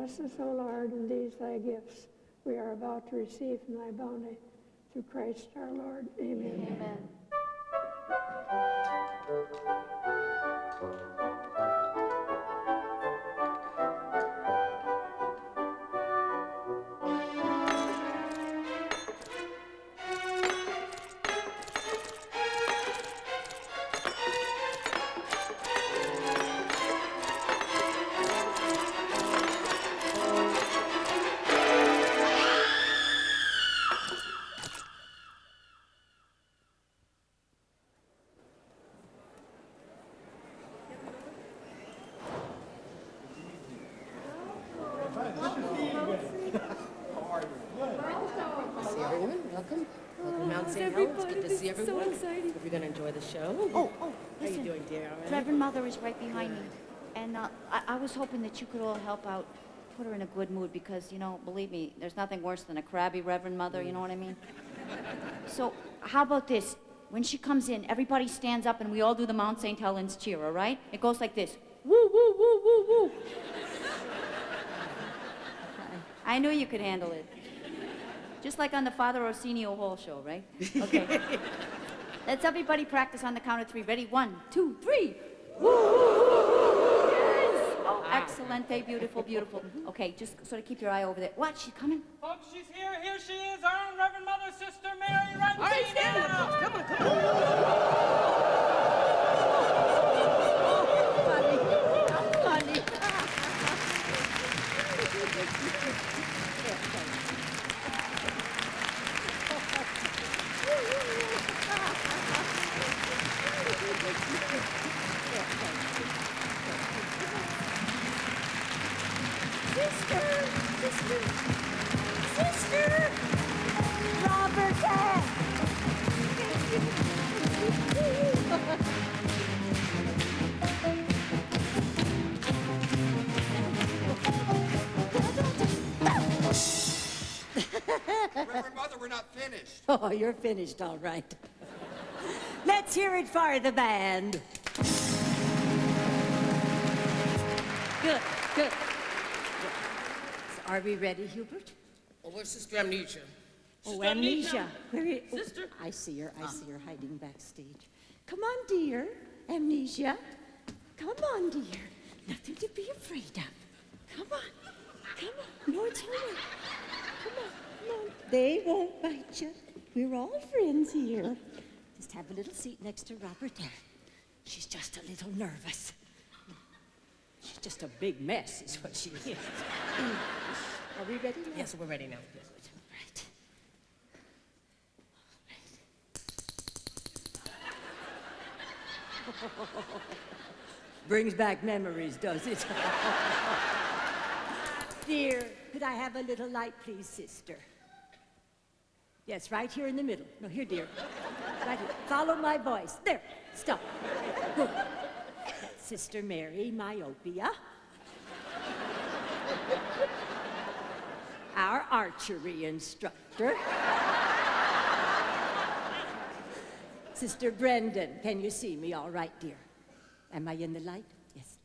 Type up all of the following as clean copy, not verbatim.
Bless us, O Lord, in these thy gifts we are about to receive from thy bounty. Through Christ our Lord. Amen. Amen. Welcome. Welcome, Mount St. Helens. Good to see everyone. So exciting. Hope you're going to enjoy the show. Oh, How listen. you doing, dear? All right? Reverend Mother is right behind me. And I was hoping that you could all help out, put her in a good mood because, you know, believe me, there's nothing worse than a crabby Reverend Mother, you know what I mean? So, how about this? When she comes in, everybody stands up and we all do the Mount St. Helens cheer, all right? It goes like this. Woo, woo, woo, woo, woo. I knew you could handle it. Just like on the Father Arsenio Hall show, right? Okay. Let's everybody practice on the count of 3. Ready? 1, 2, 3. Woo! Yes! Oh, excellent. Beautiful, beautiful. Okay, just sort of keep your eye over there. What? She's coming? Folks, she's here. Here she is, our own Reverend Mother, Sister Mary, right All right, stand up. Come on, come on. Sister! Robert! Reverend Mother, we're not finished. Oh, you're finished, all right. Let's hear it for the band. Good, good. So are we ready, Hubert? Well, where's Sister Amnesia? Oh, Amnesia. Where is, Sister? Oh, I see her hiding backstage. Come on, dear. Amnesia. Come on, dear. Nothing to be afraid of. Come on. Come on. No, it's all right. Come on. Come on. They won't bite you. We're all friends here. Just have a little seat next to Robert there. She's just a little nervous. She's just a big mess, is what she is. Are we ready now? Yes, we're ready now. Yes. Brings back memories, does it? Dear, could I have a little light, please, sister? Yes, right here in the middle. No, here, dear. Right here. Follow my voice. There. Stop. Good. That's Sister Mary, myopia. Our archery instructor. Sister Brendan, can you see me all right, dear? Am I in the light? Yes.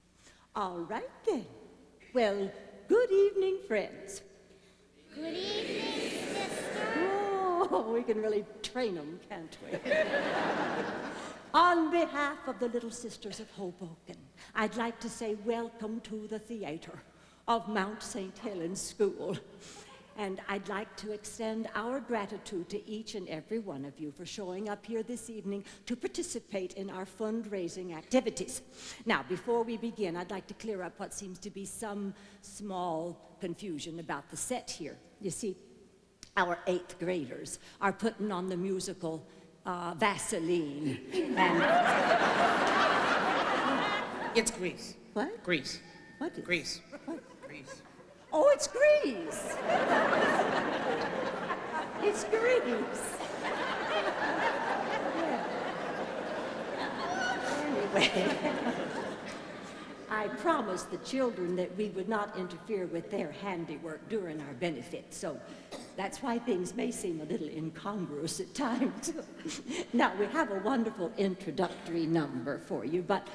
All right, then. Well, good evening, friends. Good evening, sister. Oh, we can really train them, can't we? On behalf of the Little Sisters of Hoboken, I'd like to say welcome to the theater of Mount St. Helens School. And I'd like to extend our gratitude to each and every one of you for showing up here this evening to participate in our fundraising activities. Now, before we begin, I'd like to clear up what seems to be some small confusion about the set here. You see, our 8th graders are putting on the musical Vaseline. And It's Grease. what? Grease. What is Grease. What? Grease. Oh, it's Grease. It's Grease. Anyway, I promised the children that we would not interfere with their handiwork during our benefit, so that's why things may seem a little incongruous at times. Now, we have a wonderful introductory number for you, but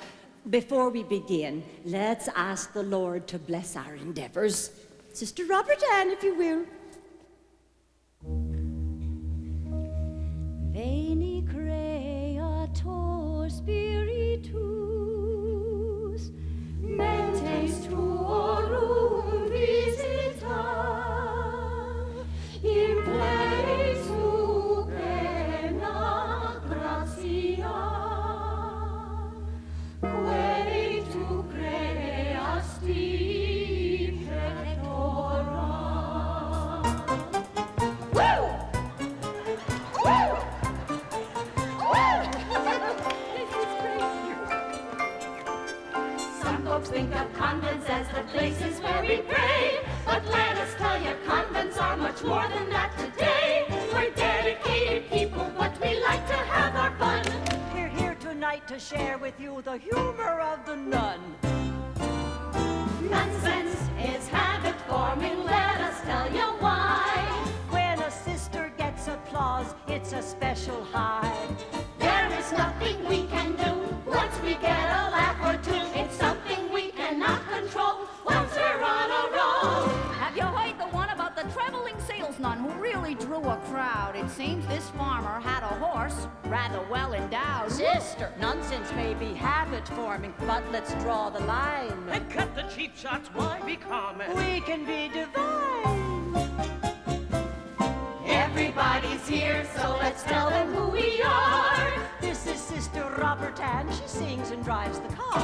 before we begin, let's ask the Lord to bless our endeavors. Sister Robert Ann, if you will. Veni creator spiritus, mentes tuorum visita, in plei suprema gratia, quae tu creasti pectora. Woo! Woo! Some folks think of convents as the places where we pray, but let us tell you, convents are much more than that today. We're dedicated people, but we like to have our fun. We're here tonight to share with you the humor of the nun. Nunsense is habit forming, let us tell you why. When a sister gets applause, it's a special high. There is nothing we can do once we get a laugh or two. It's something we cannot control once we're on a roll. Have you heard the one about the traveling sales nun who really drew a crowd? It seems this farmer had a horse rather well endowed. Sister, nonsense may be habit forming, but let's draw the line. And cut the cheap shots, why be common? We can be divine. Everybody's here, so let's tell them who we are. This is Sister Robert Ann. She sings and drives the car.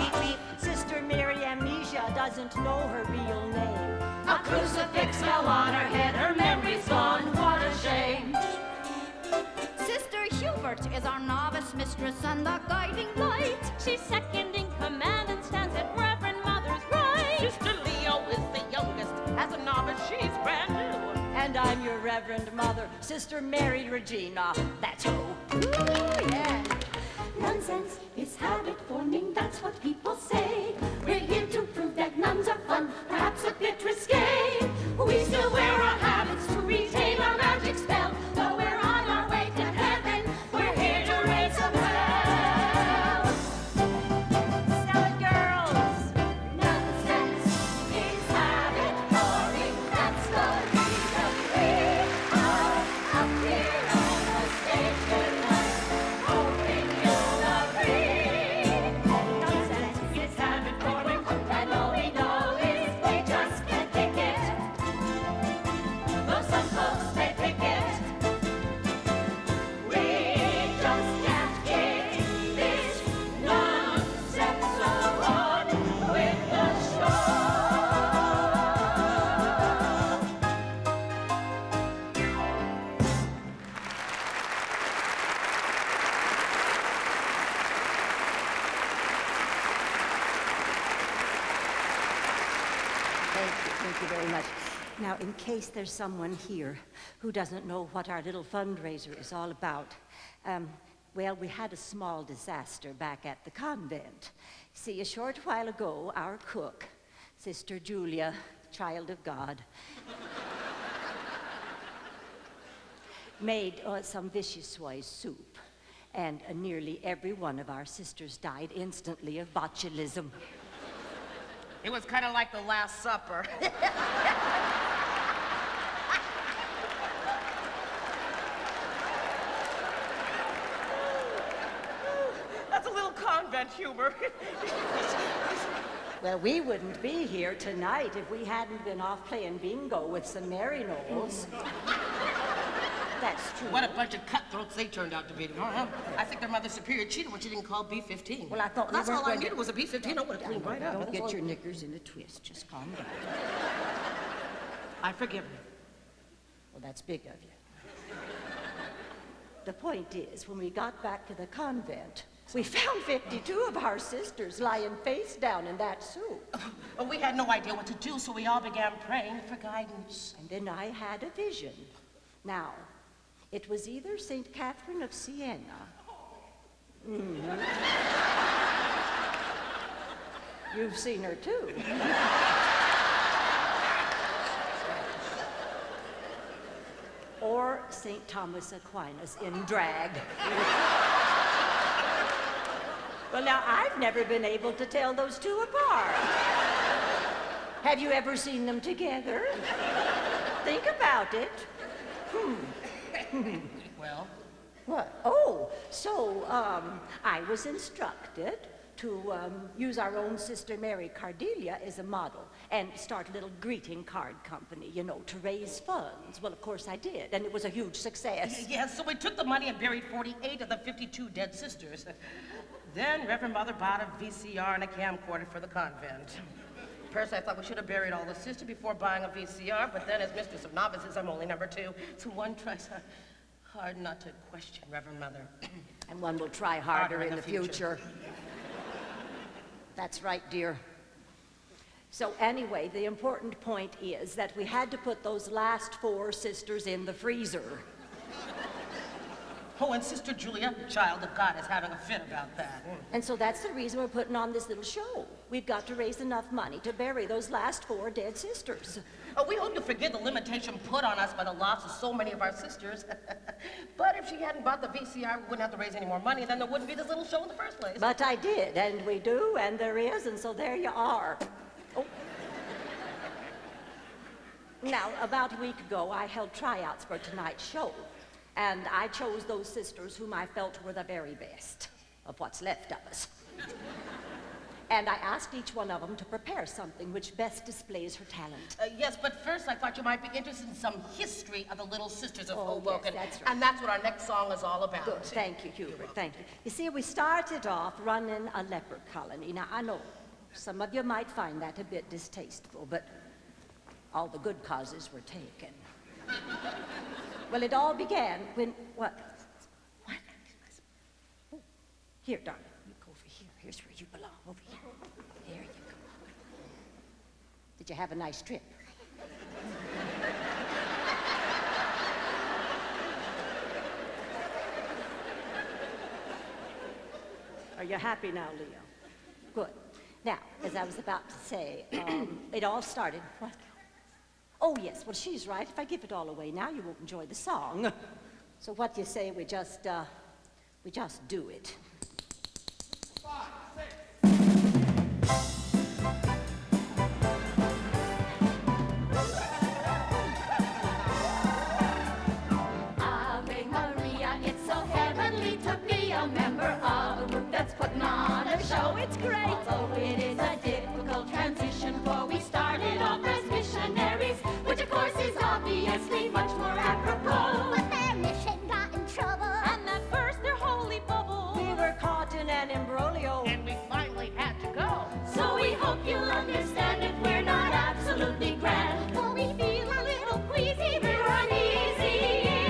Sister Mary Amnesia doesn't know her real name. A crucifix fell on her head, her memory's gone, what a shame. Sister Hubert is our novice mistress and the guiding light. She's second in command and stands at Reverend Mother's right. Sister Leo is the youngest. As a novice, she's brand new. And I'm your Reverend Mother, Sister Mary Regina. That's who. Ooh, yeah. Nonsense is habit forming, that's what people say. We're here to prove that nuns are fun, perhaps a bit risque. We still wear our habits to retain our magic spell. Though we're on our way to heaven, we're here to raise some hell. Sell it, girls. Nonsense is habit forming, that's the reason we are up here on the stage tonight. Hoping you'll agree. Nonsense is habit forming, and all we know is we just can't kick it. Though some folks may pick it, we just can't kick this nonsense on with the show. Thank you very much. Now, in case there's someone here who doesn't know what our little fundraiser is all about, well, we had a small disaster back at the convent. See, a short while ago, our cook, Sister Julia, child of God, made some vichyssoise soup, and nearly every one of our sisters died instantly of botulism. It was kind of like the Last Supper. That's a little convent humor. Well, we wouldn't be here tonight if we hadn't been off playing bingo with some Mary Knowles. That's true. What a bunch of cutthroats they turned out to be. I think their Mother Superior cheated when she didn't call B-15. Well, I thought we that's weren't all I going to- needed was a B-15. I would have cleaned right up. Don't get your knickers in a twist. Just calm down. I forgive her. Well, that's big of you. The point is, when we got back to the convent, we found 52 of our sisters lying face down in that soup. Well, we had no idea what to do, so we all began praying for guidance. And then I had a vision. Now, it was either St. Catherine of Siena. You've seen her too. Or St. Thomas Aquinas in drag. Well, now, I've never been able to tell those two apart. Have you ever seen them together? Think about it. Well, What? Oh, so, I was instructed to use our own Sister Mary Cardelia as a model and start a little greeting card company, you know, to raise funds. Well, of course I did, and it was a huge success. yes, so we took the money and buried 48 of the 52 dead sisters. Then Reverend Mother bought a VCR and a camcorder for the convent. Personally, I thought we should have buried all the sisters before buying a VCR, but then as mistress of novices, I'm only number 2. So one tries hard not to question Reverend Mother. And one will try harder in the future. That's right, dear. So anyway, the important point is that we had to put those last 4 sisters in the freezer. Oh, and Sister Julia, child of God, is having a fit about that. And so that's the reason we're putting on this little show. We've got to raise enough money to bury those last 4 dead sisters. Oh, we hope to forgive the limitation put on us by the loss of so many of our sisters. But if she hadn't bought the VCR, we wouldn't have to raise any more money, then there wouldn't be this little show in the first place. But I did, and we do, and there is, and so there you are. Oh. Now, about a week ago, I held tryouts for tonight's show, and I chose those sisters whom I felt were the very best of what's left of us. And I asked each one of them to prepare something which best displays her talent. Yes, but first I thought you might be interested in some history of the Little Sisters of Hoboken. Yes, that's right. And that's what our next song is all about. Good. Thank you, Hubert. Thank you. You see, we started off running a leper colony. Now, I know some of you might find that a bit distasteful, but all the good causes were taken. Well, it all began when... What? Oh, here, darling. You go over here. Here's where you belong. Over here. There you go. Did you have a nice trip? Are you happy now, Leo? Good. Now, as I was about to say, it all started... What? Oh, yes. Well, she's right. If I give it all away now, you won't enjoy the song. So what do you say we just do it? 5, 6. Ave Maria, it's so heavenly to be a member of a group that's putting on a show. It's great, although it is a difficult transition, for we started off as missionaries, which of course is obviously much more apropos. But their mission got in trouble. And that burst their holy bubble. We were caught in an imbroglio. And we finally had to go. So we hope you'll understand if we're not absolutely grand. Well, we feel a little queasy. We're uneasy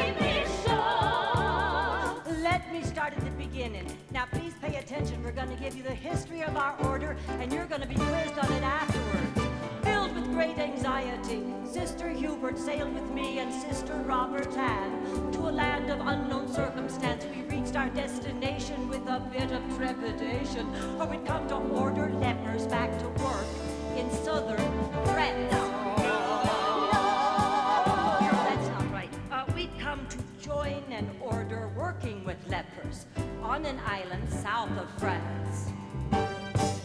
in this show. Let me start at the beginning. Now, please pay attention. We're going to give you the history of our order, and you're going to be quizzed on it afterwards. Filled with great anxiety, Sister Hubert sailed with me and Sister Robert Ann to a land of unknown circumstance. We reached our destination with a bit of trepidation, for we'd come to order lepers back to work in southern France. No, that's not right. We'd come to join an order working with lepers on an island south of France.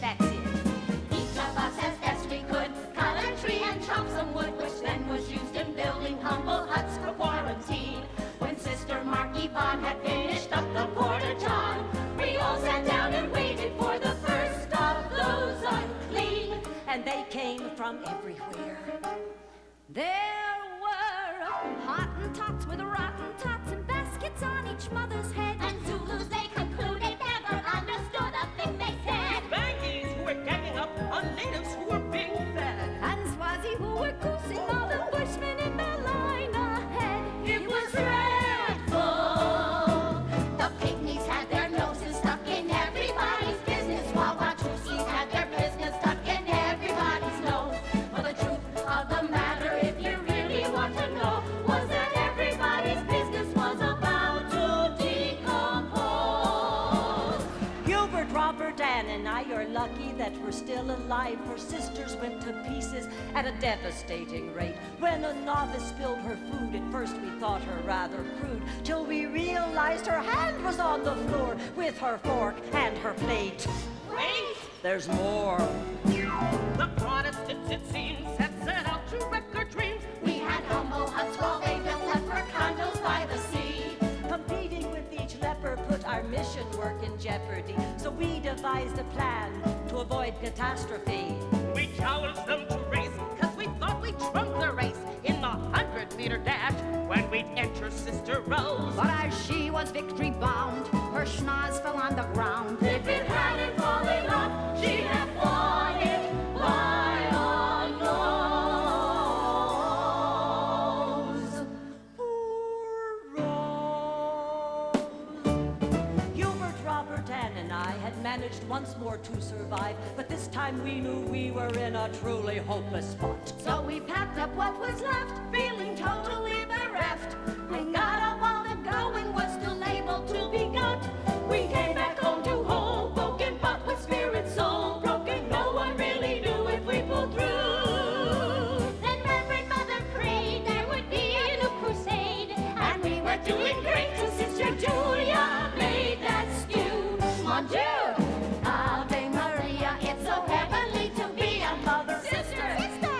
That's it. Each of us as best we could cut a tree and chop some wood, which then was used in building humble huts for quarantine. When Sister Mark Yvonne had finished up the porta-john, we all sat down and waited for the first of those unclean. And they came from everywhere. There were Hottentots with rotten tots and baskets on each mother's head. And Zulus, they concluded, never understood a thing they said. Bangies who were ganging up on natives who were being fed. And Swazi who were goosing all the bushmen in their line ahead. It was dreadful. The pygmies had their noses stuck in everybody's business, while Watusis had their business stuck in everybody's nose. Well, the truth of the matter, if you really want to know, was that everybody's business was about to decompose. Hubert, Robert, Ann, and I are lucky that we're still alive. Her sisters went to pieces at a devastating rate. When a novice spilled her food, at first we thought her rather crude, till we realized her hand was on the floor with her fork and her plate. Wait! There's more. The Protestants, it seems, a plan to avoid catastrophe. We challenged them to race, cause we thought we'd trump the race in the 100-meter dash when we'd enter Sister Rose. But as she was victory bound, her schnoz fell on the ground. If it hadn't fallen off, she'd have won it by a nose. Hubert, Robert, Ann, and I had managed once more to survive, but this time we knew we were in a truly hopeless spot. So we packed up what was left, feeling totally bereft. We got a wallet going, was still able to be got. We came back home to Hoboken, but with spirit so broken, no one really knew if we pulled through. Then Reverend Mother prayed there would be a new crusade, And we were doing great till Sister Julia made that stew. Mon Dieu! Ave Maria, it's so heavenly to be a mother sister.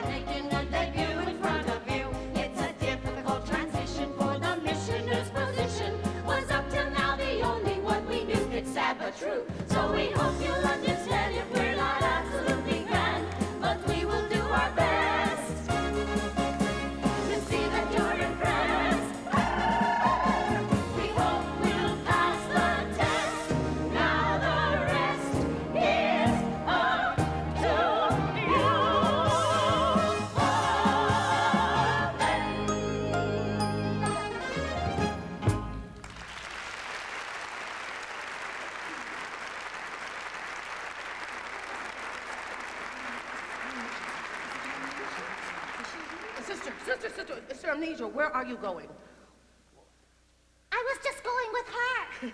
Making a debut in front of you. It's a difficult transition for the missioner's position. Was up till now the only one we knew. It's sad but true. So we hope you'll understand if we're not absolutely grand, but we will do our best to see that you're impressed. We hope we'll pass the test. Now the rest is up to you. Sister Amnesia, where are you going? I was just going with her.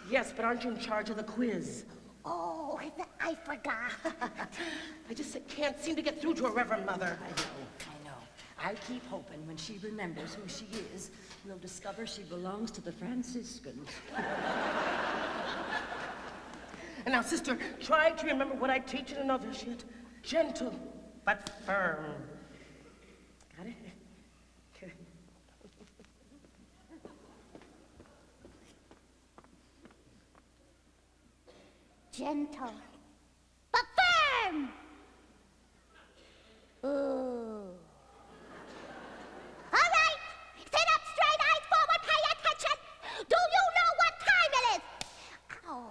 Yes, but aren't you in charge of the quiz? Oh, I forgot. I just can't seem to get through to a Reverend Mother. I know. I keep hoping when she remembers who she is, we'll discover she belongs to the Franciscans. And now, sister, try to remember what I teach in a novitiate. Gentle, but firm. Got it? Gentle, but firm. Ooh. All right, sit up straight, eyes forward, pay attention. Do you know what time it is? Oh.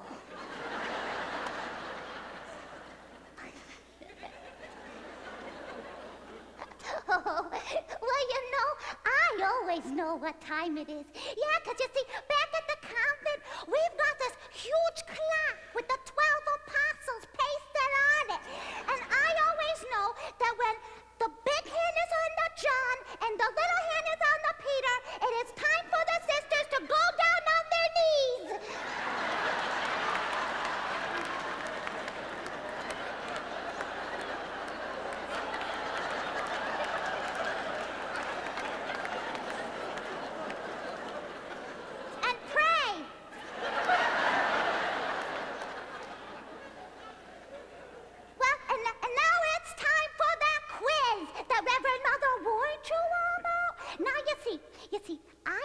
Oh, well, you know, I always know what time it is. Yeah, 'cause you see, back at the convent, we've got this huge clock with the 12 apostles pasted on it. And I always know that when the big hand is on the John and the little hand is on the Peter, it is time for the sisters to go down on their knees. And pray. Well, and now it's time for that quiz that Reverend Mother warned you all about. Now, you see, I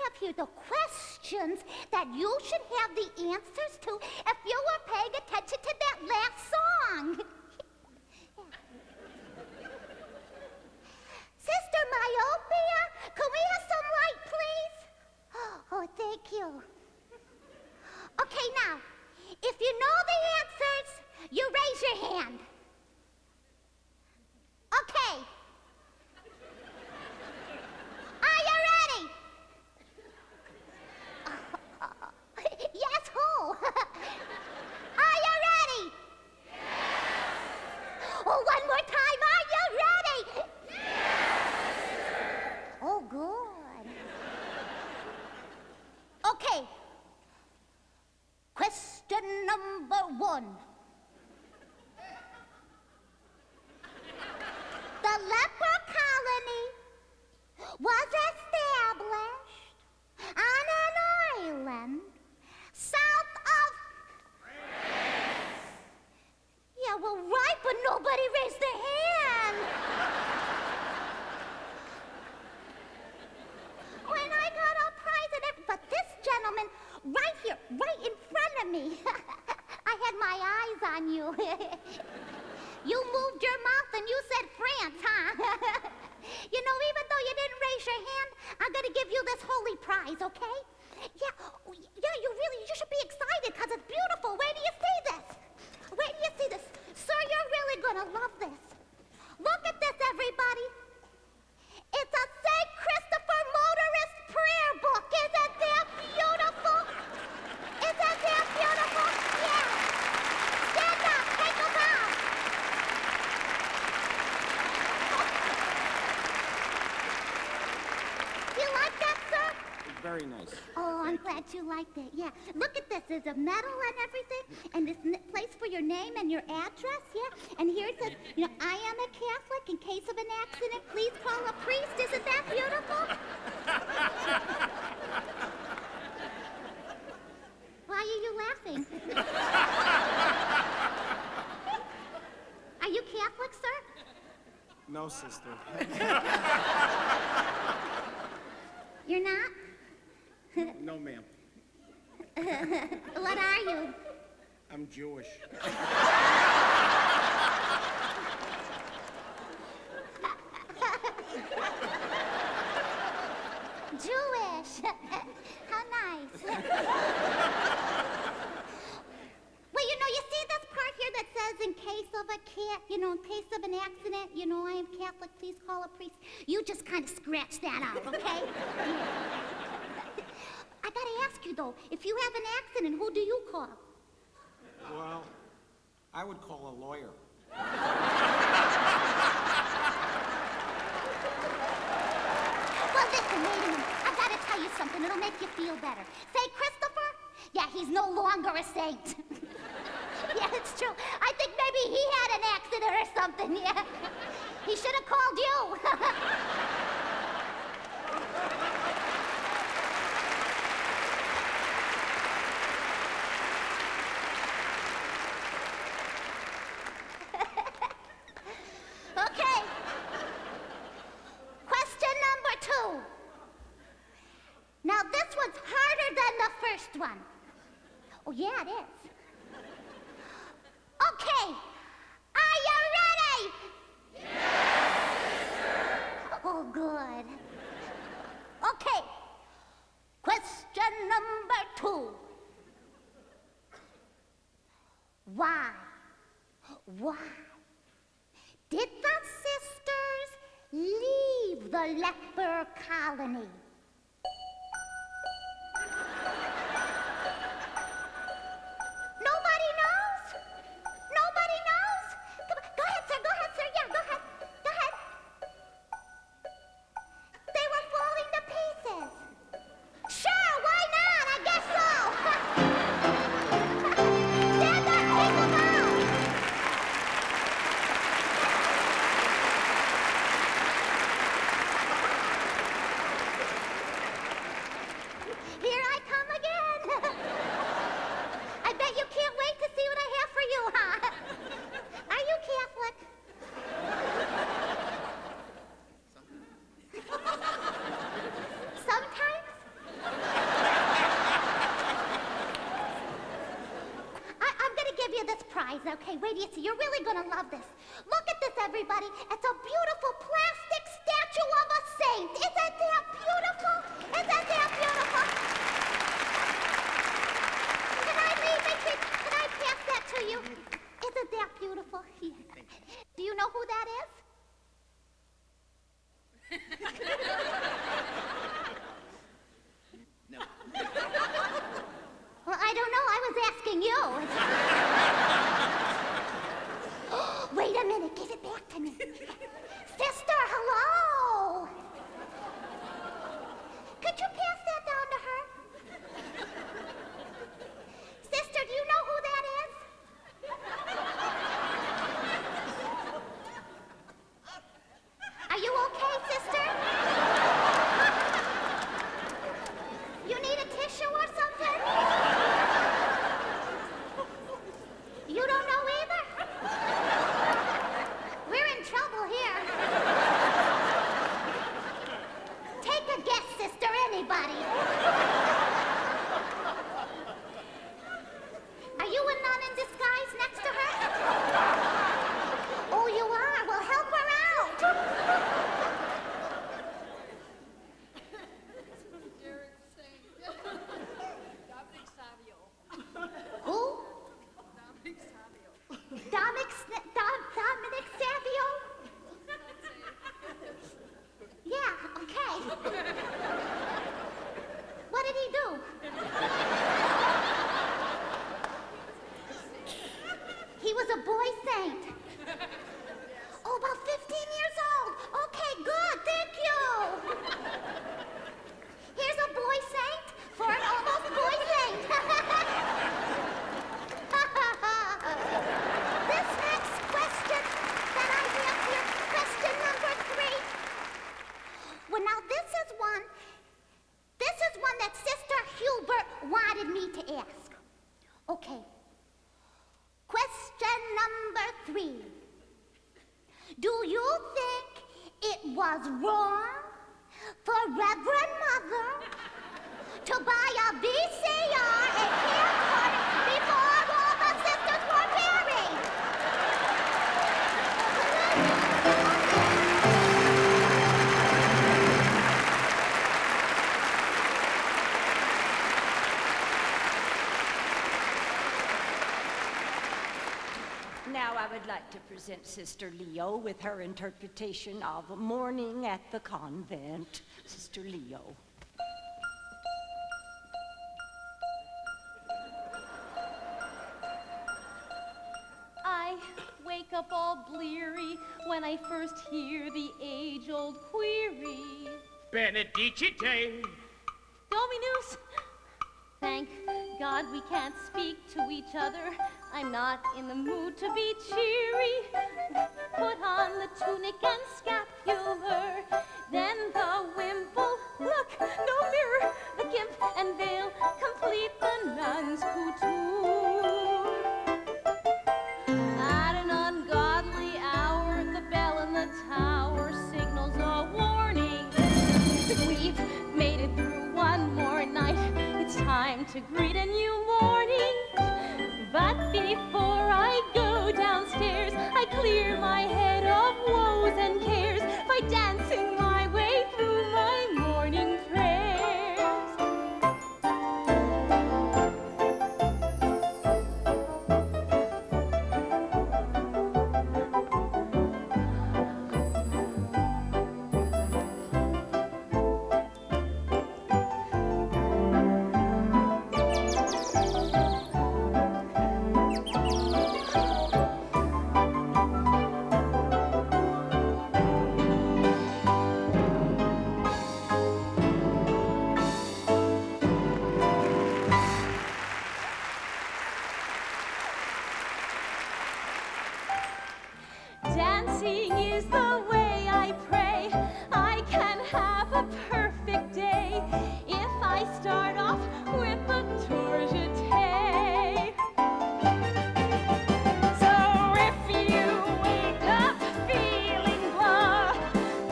have here the questions that you should have the answers to if you were paying attention to that last song. Sister Myopia, can we have some light, please? Oh, thank you. Okay, now, if you know the answers, you raise your hand. Okay. Are you ready? Yes, who? Are you ready? Yes. very nice. Oh, I'm glad you liked it. Yeah. Look at this. There's a medal and everything, and this place for your name and your address, yeah? And here it says, you know, I am a Catholic. In case of an accident, please call a priest. Isn't that beautiful? Why are you laughing? Are you Catholic, sir? No, sister. You're not? No, ma'am. What are you? I'm Jewish. Jewish. How nice. Well, you know, you see this part here that says in case of a cat, you know, in case of an accident, you know, I am Catholic, please call a priest. You just kind of scratch that out, okay? I gotta ask you, though, if you have an accident, who do you call? Well, I would call a lawyer. Well, listen, wait a minute. I gotta tell you something. It'll make you feel better. Saint Christopher? Yeah, he's no longer a saint. Yeah, it's true. I think maybe he had an accident or something, yeah. He should have called you. Okay. Question number 2. Now, this one's harder than the first one. Oh, yeah, it is. Okay. Are you ready? Yes, sir. Oh, good. Okay. Question number 2. Why did the sisters leave the leper colony? Nobody knows? Nobody knows? Come on, go ahead, sir. Go ahead, sir. Yeah, go ahead. Go ahead. They were falling to pieces. Sure, why not? I guess so. Stand up, take them out. Here I come again. I bet you can't wait to see what I have for you, huh? Are you Catholic? Sometimes? I'm gonna give you this prize, okay? Wait till you see. You're really gonna love this. Look at this, everybody. It's a beautiful plastic statue of a saint. Isn't that beautiful? Isn't that beautiful? Can I pass that to you? Isn't that beautiful? Yeah. Do you know who that is? No. Well, I don't know. I was asking you. Wait a minute. Give it back to me. was wrong for Reverend Mother to buy a VCR and camcorder before all the sisters were married. Now I would like to present Sister Leo with her interpretation of Morning at the Convent. Sister Leo. I wake up all bleary when I first hear the age-old query. Benedicite. Dominus! Thank God we can't speak to each other. I'm not in the mood to be cheery. Put on the tunic and scapular, then the wimple. Look, no mirror. The gimp and veil complete the nun's couture. At an ungodly hour, the bell in the tower signals a warning. We've made it through one more night. It's time to greet a new morning. But before I go downstairs, I clear my head of woes and cares by dancing my way through my morning prayers. Dancing is the way I pray I can have a perfect day if I start off with a tour jeté. So if you wake up feeling blah,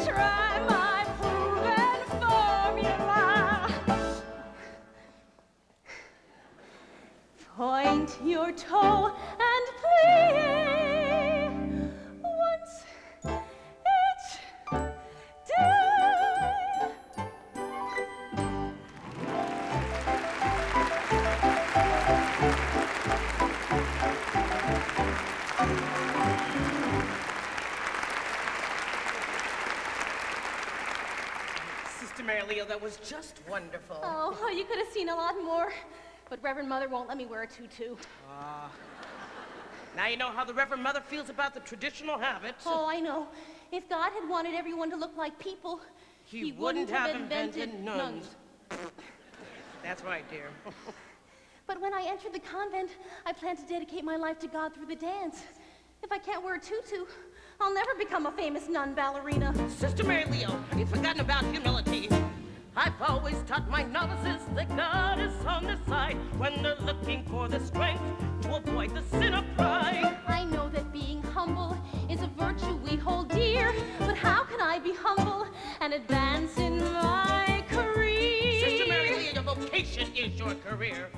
try my proven formula. Point your toe and play. Once each day. Sister Mary Leo, that was just wonderful. Oh, you could have seen a lot more. But Reverend Mother won't let me wear a tutu. Now you know how the Reverend Mother feels about the traditional habits. Oh, I know. If God had wanted everyone to look like people, He wouldn't have invented nuns. That's right, dear. But when I entered the convent, I planned to dedicate my life to God through the dance. If I can't wear a tutu, I'll never become a famous nun ballerina. Sister Mary Leo, have you forgotten about humility? I've always taught my novices that God is on their side when they're looking for the strength to avoid the sin of pride. I know that being humble is a virtue we hold dear, but how can I be humble and advance in my career? Sister Mary Leo, your vocation is your career.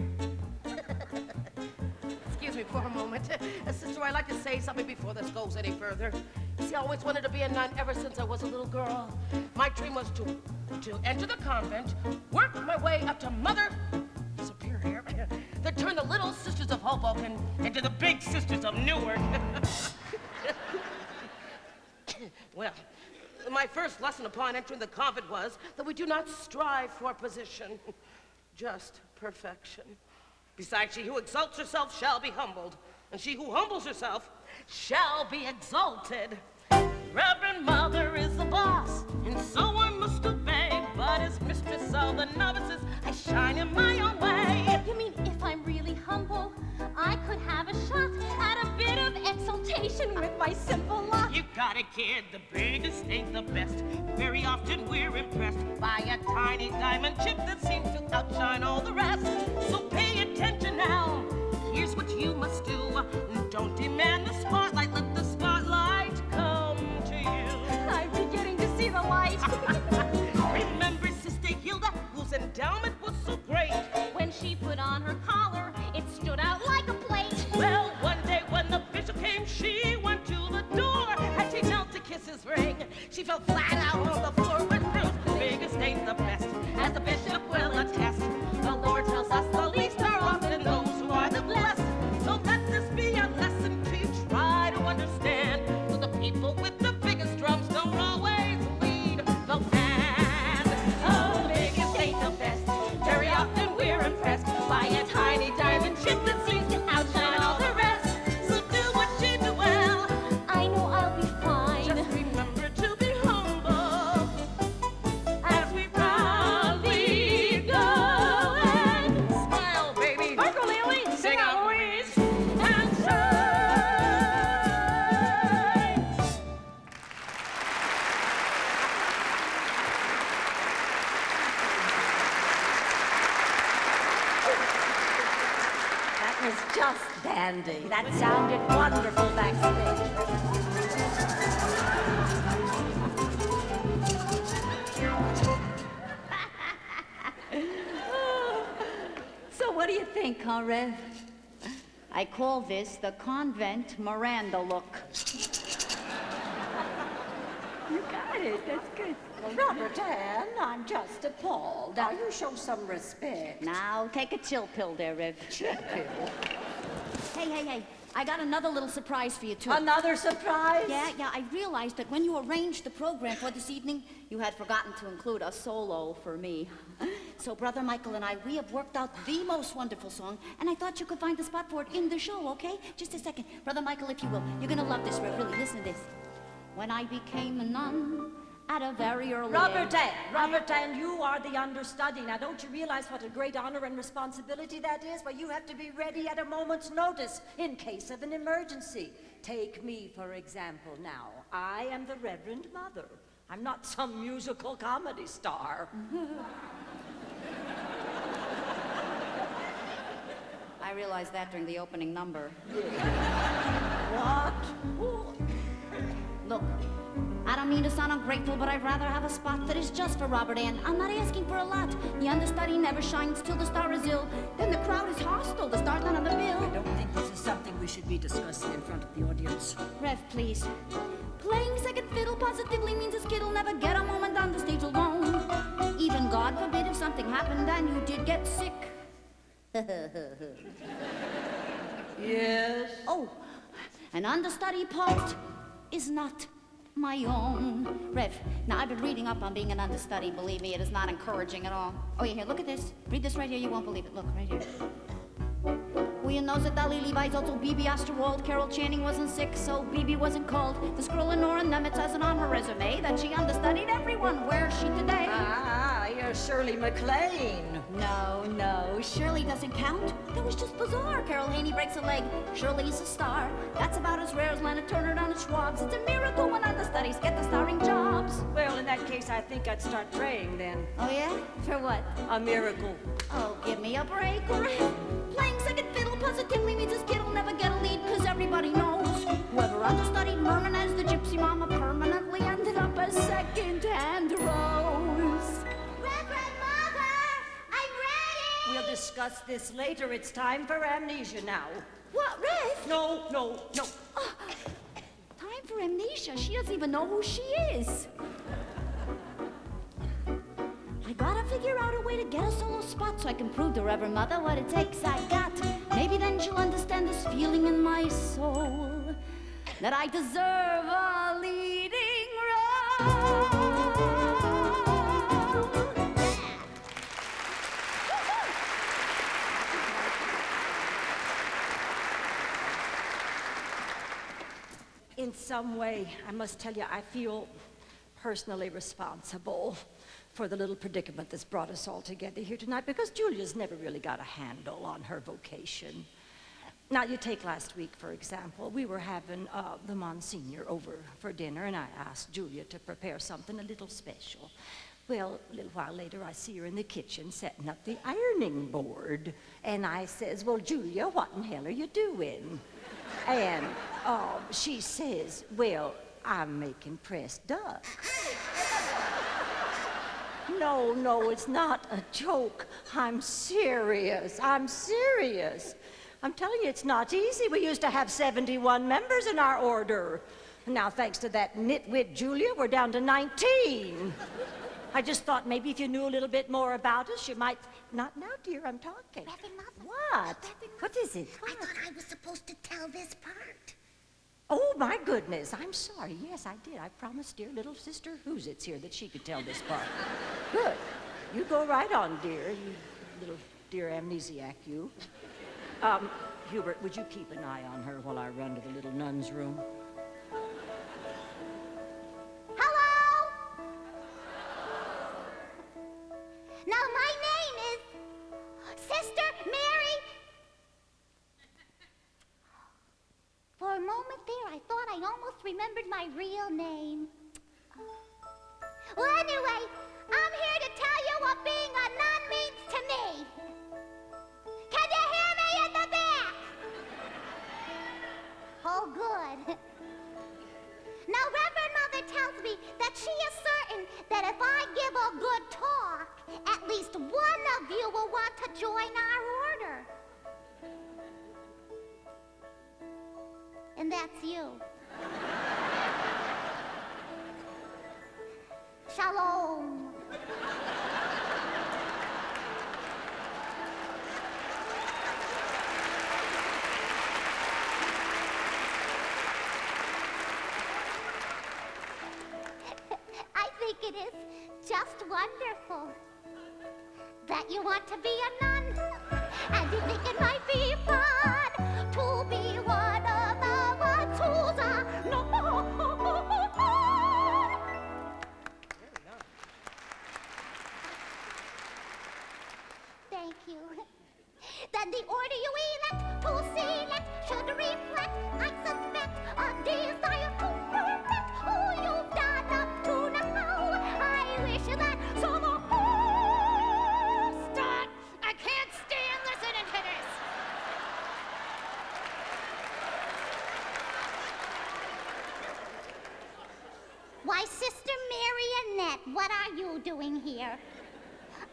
Excuse me for a moment. Sister, I'd like to say something before this goes any further. See, I always wanted to be a nun ever since I was a little girl. My dream was to enter the convent, work my way up to Mother Superior, then turn the little sisters of Hoboken into the big sisters of Newark. Well, my first lesson upon entering the convent was that we do not strive for position, just perfection. Besides, she who exalts herself shall be humbled, and she who humbles herself shall be exalted. Reverend Mother is the boss, and so I must obey. But as mistress of the novices, I shine in my own way. You mean if I'm really humble, I could have a shot at a bit of exaltation with my simple lot? You got it, kid. The biggest ain't the best. Very often we're impressed by a tiny diamond chip that seems to outshine all the rest. So pay attention now. Here's what you must do. Don't demand the spotlight. Let the spotlight come to you. I'm beginning to see the She fell flat out on the floor with bruise. The biggest ain't the best, as the bishop will attest. The Lord tells us the least are often those who are the blessed. So let this be a lesson to try to understand. So the people with the biggest drums don't always lead the band. Oh, the biggest ain't the best. Very often we're impressed by a tiny diamond chip that seems to outshine all the rest. So do what you do well. I know I'll be fine. Just remember to be humble as we proudly go and smile, baby. Uncle Lily, Sing out, Louise. and shine. That was just dandy. That sounded wonderful backstage. So what do you think, huh, Rev? I call this the convent Miranda look. You got it. That's good. Robert Ann, I'm just appalled. Now you show some respect. Now, take a chill pill there, Rev. Chill pill. Hey. I got another little surprise for you, too. Another surprise? Yeah, I realized that when you arranged the program for this evening, you had forgotten to include a solo for me. So Brother Michael and I, we have worked out the most wonderful song, and I thought you could find a spot for it in the show, okay? Just a second. Brother Michael, if you will, you're gonna love this, Rev. Really, listen to this. When I became a nun at a very early Robert age... Ann, you are the understudy. Now, don't you realize what a great honor and responsibility that is? Well, you have to be ready at a moment's notice in case of an emergency. Take me, for example, now. I am the Reverend Mother. I'm not some musical comedy star. I realized that during the opening number. What? Look, I don't mean to sound ungrateful, but I'd rather have a spot that is just for Robert Ann. I'm not asking for a lot. The understudy never shines till the star is ill. Then the crowd is hostile. The star's not on the bill. I don't think this is something we should be discussing in front of the audience. Rev, please. Playing second fiddle positively means a skit'll never get a moment on the stage alone. Even God forbid if something happened and you did get sick. Yes? Oh, an understudy part is not my own. Rev, now I've been reading up on being an understudy. Believe me, it is not encouraging at all. Oh, yeah, here, look at this. Read this right here, you won't believe it. Look, right here. Well, you know that Dali Levi's also B.B. Osterwald. Carol Channing wasn't sick, so B.B. wasn't called. The scroll in Nora Nemitz has it on her resume that she understudied everyone. Where is she today? Ah, you're Shirley MacLaine. No, Shirley doesn't count. That was just bizarre. Carol Haney breaks a leg. Shirley's a star. That's about as rare as Lana Turner down at Schwab's. It's a miracle when understudies get the starring jobs. Well, in that case, I think I'd start praying then. Oh, yeah? For what? A miracle. Oh, give me a break, Rev. Playing second fiddle positively means this kid'll never get a lead, cause everybody knows whoever understudied Merman as the gypsy mama permanently ended up as second-hand Rose. Reverend Mother, I'm ready. We'll discuss this later. It's time for amnesia now. What, Rev? No. Time for amnesia. She doesn't even know who she is. I gotta figure out a way to get a solo spot so I can prove to Reverend Mother what it takes I got. Maybe then she'll understand this feeling in my soul that I deserve a leading role. In some way, I must tell you, I feel personally responsible for the little predicament that's brought us all together here tonight, because Julia's never really got a handle on her vocation. Now, you take last week, for example. We were having the Monsignor over for dinner, and I asked Julia to prepare something a little special. Well, a little while later, I see her in the kitchen setting up the ironing board. And I says, well, Julia, what in hell are you doing? And she says, well, I'm making pressed duck. No, it's not a joke. I'm serious. I'm telling you, it's not easy. We used to have 71 members in our order. Now, thanks to that nitwit Julia, we're down to 19. I just thought maybe if you knew a little bit more about us, you might... Not now, dear, I'm talking. Reverend Mother. What? Reverend What Mother, is it? I thought I was supposed to tell this part. Oh, my goodness, I'm sorry. Yes, I did. I promised dear little sister Who's-It's here that she could tell this part. Good. You go right on, dear, you little dear amnesiac, you. Hubert, would you keep an eye on her while I run to the little nun's room? Hello? Now, my name is Sister Mary. For a moment there, I thought I almost remembered my real name. Well, anyway, I'm here to tell you what being a nun means to me. Can you hear me in the back? Oh, good. Now, Reverend Mother tells me that she is certain that if I give a good talk, at least one of you will want to join our order. And that's you. Shalom. I think it is just wonderful that you want to be a nun, and you think it might be fun to be one of the ones who's a nun. Thank you. Then the order you elect to select should reflect, I suspect, a desire to perfect who you've done up to now. I wish that some of Stop! I can't stand listening to this. Why, Sister Marionette, what are you doing here?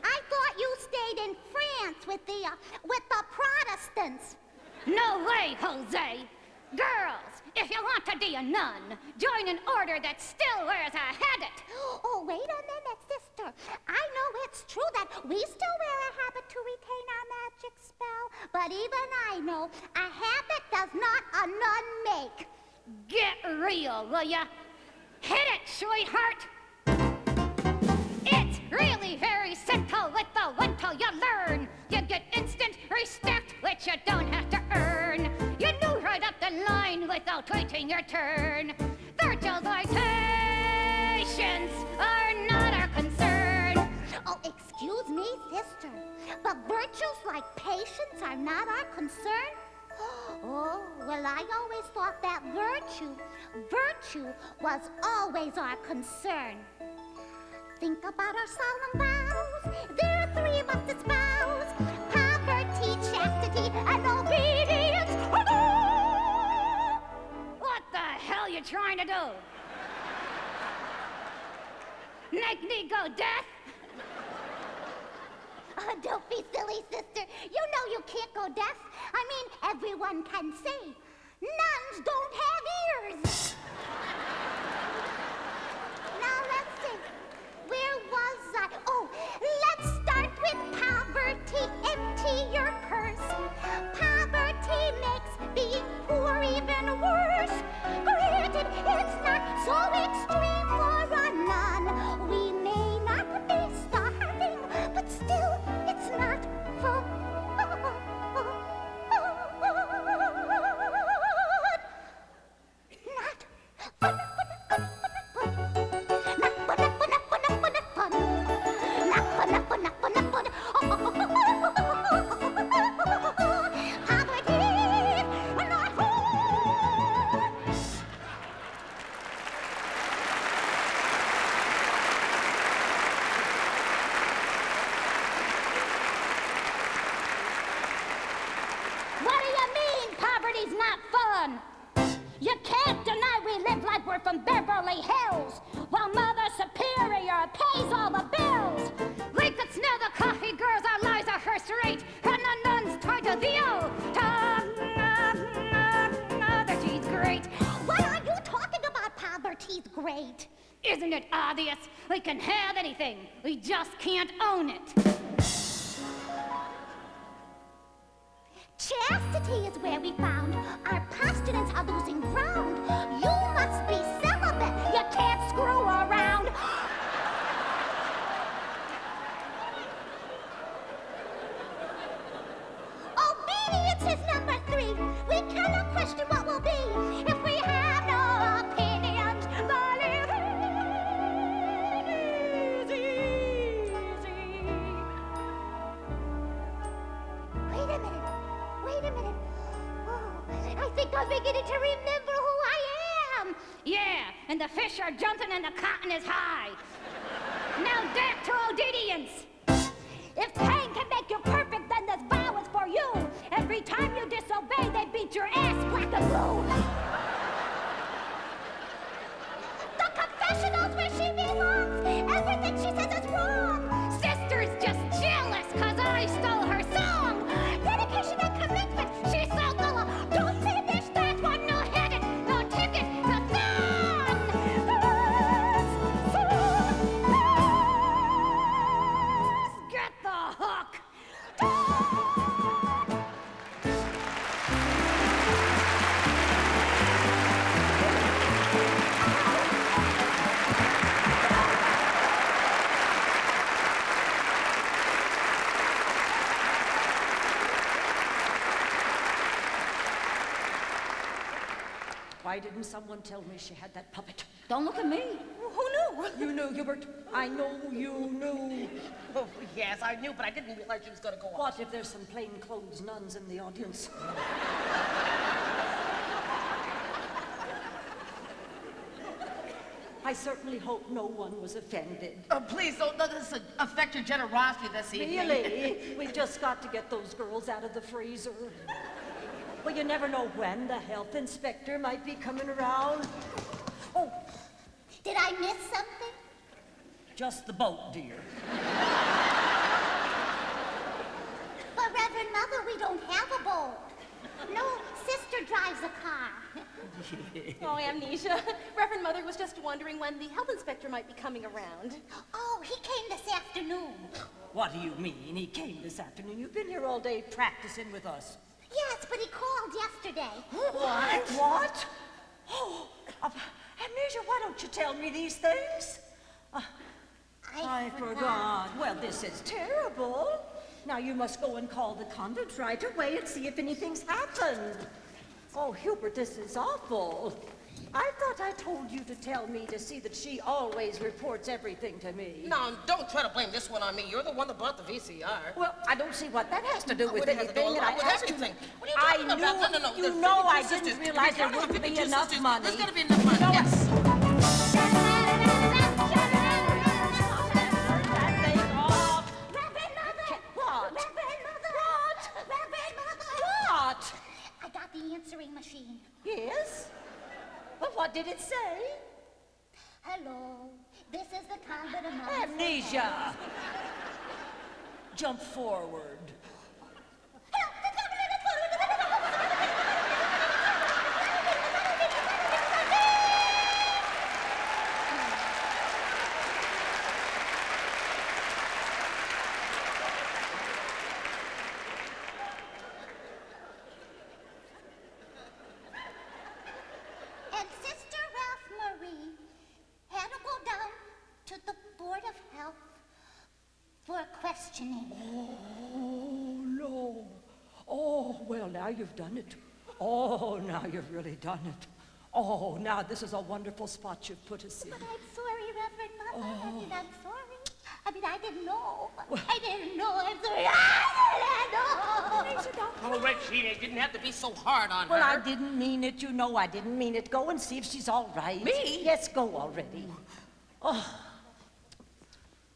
I thought you stayed in France with the Protestants. No way, Jose. Girls, if you want to be a nun, join an order that still wears a habit. Oh, wait a minute, sister. I know it's true that we still wear a habit to retain our magic spell, but even I know a habit does not a nun make. Get real, will ya? Hit it, sweetheart. It's really very simple with the one till you learn. You get instant respect, which you don't have to earn. You move right up the line without waiting your turn. Virtual citations are not our concern. Oh, excuse me, sister, but virtues like patience are not our concern? Oh, well, I always thought that virtue was always our concern. Think about our solemn vows. There are three of us espouse: poverty, chastity, and obedience. What the hell you trying to do? Make me go deaf? Oh, don't be silly, sister. You know you can't go deaf. I mean, everyone can see. Nuns don't have ears. Now, let's see. Where was I? Oh, let's start with poverty. Empty your purse. Poverty makes being poor even worse. Granted, it's not so extreme for a nun. We may not be starving, but still, it's not for not great. Isn't it obvious? We can have anything. We just can't own it. Chastity is where we found our postulants are losing ground. You must be celibate. You can't screw around. Obedience is number 3. We cannot question what will be if we have no opinions. But it is easy. Wait a minute. Oh, I think I'm beginning to remember who I am. Yeah, and the fish are jumping and the cotton is high. Now back to obedience. If pain can make you perfect, then this vow is for you. Every time you disobey, they beat your ass black and blue. The confessional's where she belongs. Everything she says is wrong. Sister's just jealous because I stole her song. Dedication and commitment, she's so full of. Don't finish that one, no headed, no ticket, no song. Get the hook. Why didn't someone tell me she had that puppet? Don't look at me. Who knew? You knew, Hubert. I know you knew. Oh, yes, I knew, but I didn't realize she was going to go off. What if there's some plainclothes nuns in the audience? I certainly hope no one was offended. Oh, please, don't let this affect your generosity this evening. Really? We've just got to get those girls out of the freezer. Well, you never know when the health inspector might be coming around. Oh, Did I miss something? just the boat, dear. But Reverend Mother, we don't have a boat. No, Sister drives a car. Oh, Amnesia. Reverend Mother was just wondering when the health inspector might be coming around. Oh, he came this afternoon. What do you mean? He came this afternoon. You've been here all day practicing with us. Yes, but he called yesterday. What? Oh, Amnesia, why don't you tell me these things? I forgot. Well, this is terrible. Now you must go and call the convent right away and see if anything's happened. Oh, Hubert, this is awful. I thought I told you to tell me to see that she always reports everything to me. Now, don't try to blame this one on me. You're the one that bought the VCR. Well, I don't see what that has to do with It has to do a anything that lot I with asked you. everything. What are you I talking about? knew, No. you the know I 52 didn't sisters. realize there We're counting wouldn't the be 52 enough sisters. money. There's got to be enough money. No. Yes. That thing off. Reverend Mother! What? Reverend Mother! What? Reverend Mother! What? I got the answering machine. Yes? Well, what did it say? Hello, this is the convent of nuns. Amnesia. Jump forward. And Sister Ralph Marie had to go down to the Board of Health for questioning. Oh, no. Oh, well, now you've done it. Oh, now you've really done it. Oh, now this is a wonderful spot you've put us in. But I'm sorry, Reverend Mother. I'm sorry. I didn't know. I didn't know. I'm sorry. I didn't know. Oh, Richie, it didn't have to be so hard on Well, her. I didn't mean it. You know I didn't mean it. Go and see if she's all right. Me? Yes, go already. Oh,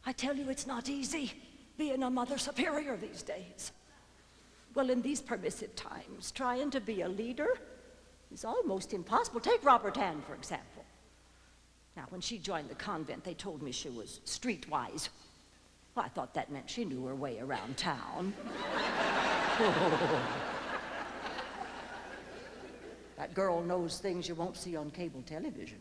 I tell you, it's not easy being a mother superior these days. Well, in these permissive times, trying to be a leader is almost impossible. Take Robert Ann, for example. Now, when she joined the convent, they told me she was streetwise. Well, I thought that meant she knew her way around town. That girl knows things you won't see on cable television.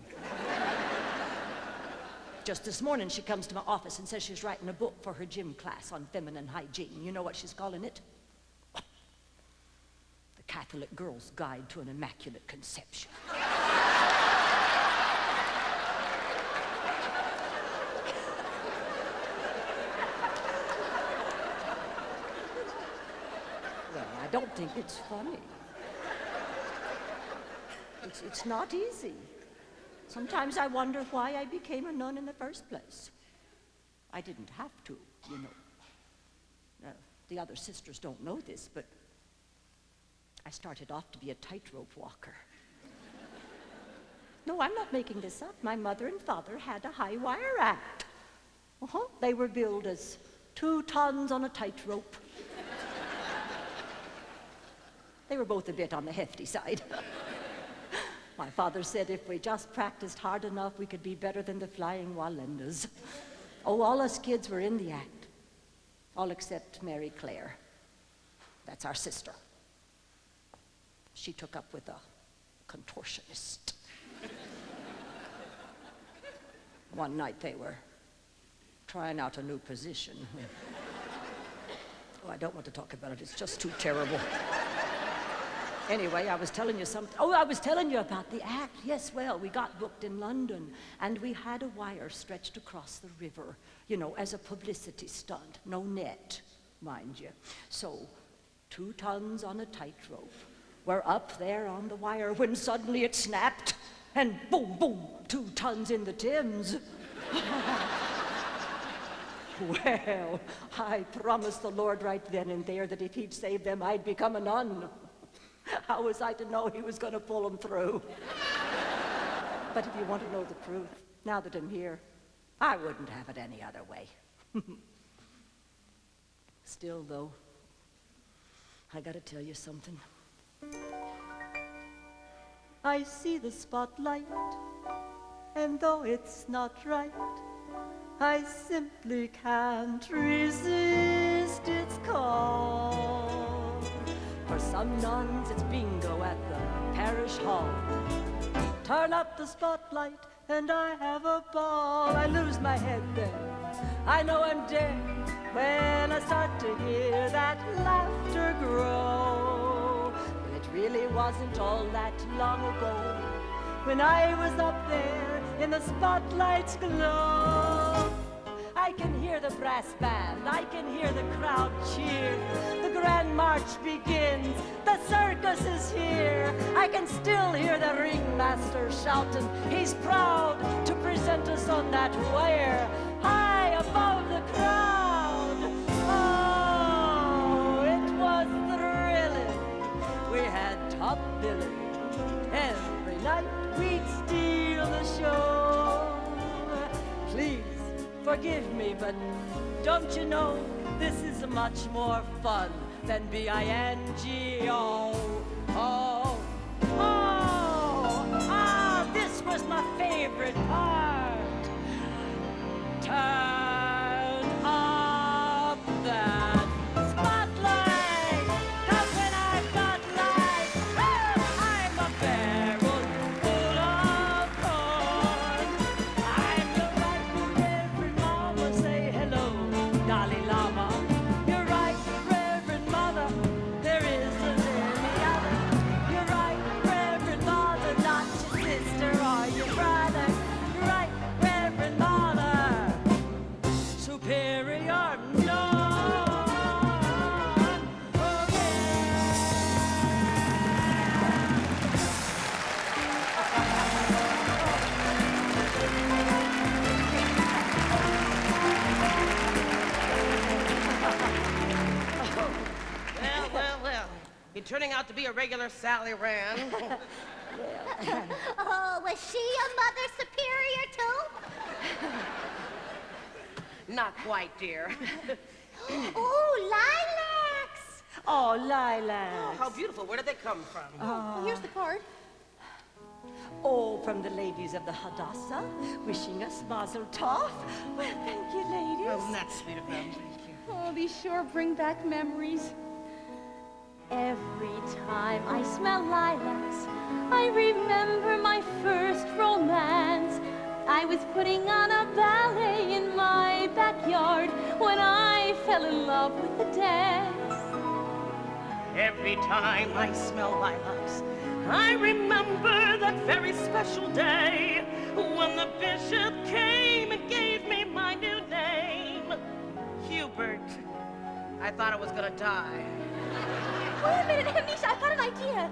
just this morning she comes to my office and says she's writing a book for her gym class on feminine hygiene. You know what she's calling it? The Catholic Girl's Guide to an Immaculate Conception. Well, I don't think it's funny. It's not easy. Sometimes I wonder why I became a nun in the first place. I didn't have to, you know. The other sisters don't know this, but I started off to be a tightrope walker. No, I'm not making this up. My mother and father had a high wire act. They were billed as 2 tons on a tightrope. They were both a bit on the hefty side. My father said if we just practiced hard enough, we could be better than the Flying Wallendas. Oh, all us kids were in the act. All except Mary Claire. That's our sister. She took up with a contortionist. One night they were trying out a new position. Oh, I don't want to talk about it. It's just too terrible. Anyway, I was telling you something. Oh, I was telling you about the act. Yes, well, we got booked in London, and we had a wire stretched across the river, you know, as a publicity stunt. No net, mind you. So, 2 tons on a tightrope. We're up there on the wire when suddenly it snapped, and boom, boom, 2 tons in the Thames. Well, I promised the Lord right then and there that if he'd save them, I'd become a nun. How was I to know he was going to pull them through? But if you want to know the truth, now that I'm here, I wouldn't have it any other way. Still, though, I got to tell you something. I see the spotlight, and though it's not right, I simply can't resist its call. For some nuns, it's bingo at the parish hall. Turn up the spotlight, and I have a ball. I lose my head then. I know I'm dead when I start to hear that laughter grow. It really wasn't all that long ago when I was up there in the spotlight's glow. I can hear the brass band, I can hear the crowd cheer. The grand march begins, the circus is here. I can still hear the ringmaster shouting. He's proud to present us on that wire, high above the crowd. Oh, it was thrilling. We had top billing. Every night we'd steal the show. Please forgive me, but don't you know this is much more fun than B-I-N-G-O. Oh, this was my favorite part. Turn up that spotlight, 'cause when I've got light, I'm a barrel full of corn. I'm the right Reverend Mama, say hello, Dalai Lama. You're right, Reverend Mother, there isn't any other. You're right, Reverend Mother, not your sister or your brother. You're right, Reverend Mother, superior none. Oh, Well. You're turning out to be a regular Sally Rand. Oh, was she a mother superior too? Not quite, dear. Ooh, lilacs! Oh, lilacs. Oh, how beautiful. Where did they come from? Well, here's the card. Oh, from the ladies of the Hadassah, wishing us Mazel Tov. Well, thank you, ladies. Oh, that's sweet of them. Thank you. Oh, these sure bring back memories. Every time I smell lilacs, I remember my first romance. I was putting on a ballet in my backyard when I fell in love with the dance. Every time I smell lilacs, I remember that very special day when the bishop came and gave me my new name, Hubert. I thought I was gonna die. Wait a minute, Amnesia, I've got an idea.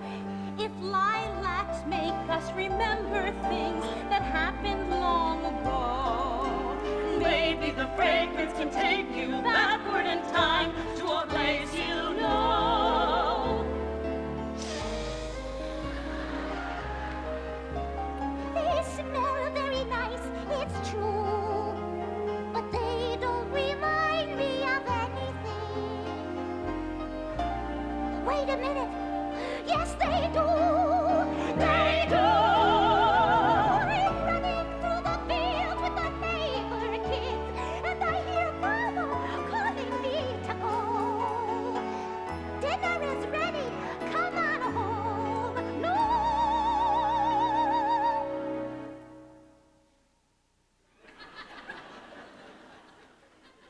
If lilacs make us remember things that happened long ago, Maybe the fragrance can take you backward in time to a place you know. They smell very nice, it's true. But they don't remind me of anything. Wait a minute. Yes, they do. They do. I'm running through the fields with the neighbor kids, and I hear Mama calling me to go. Dinner is ready. Come on home. No.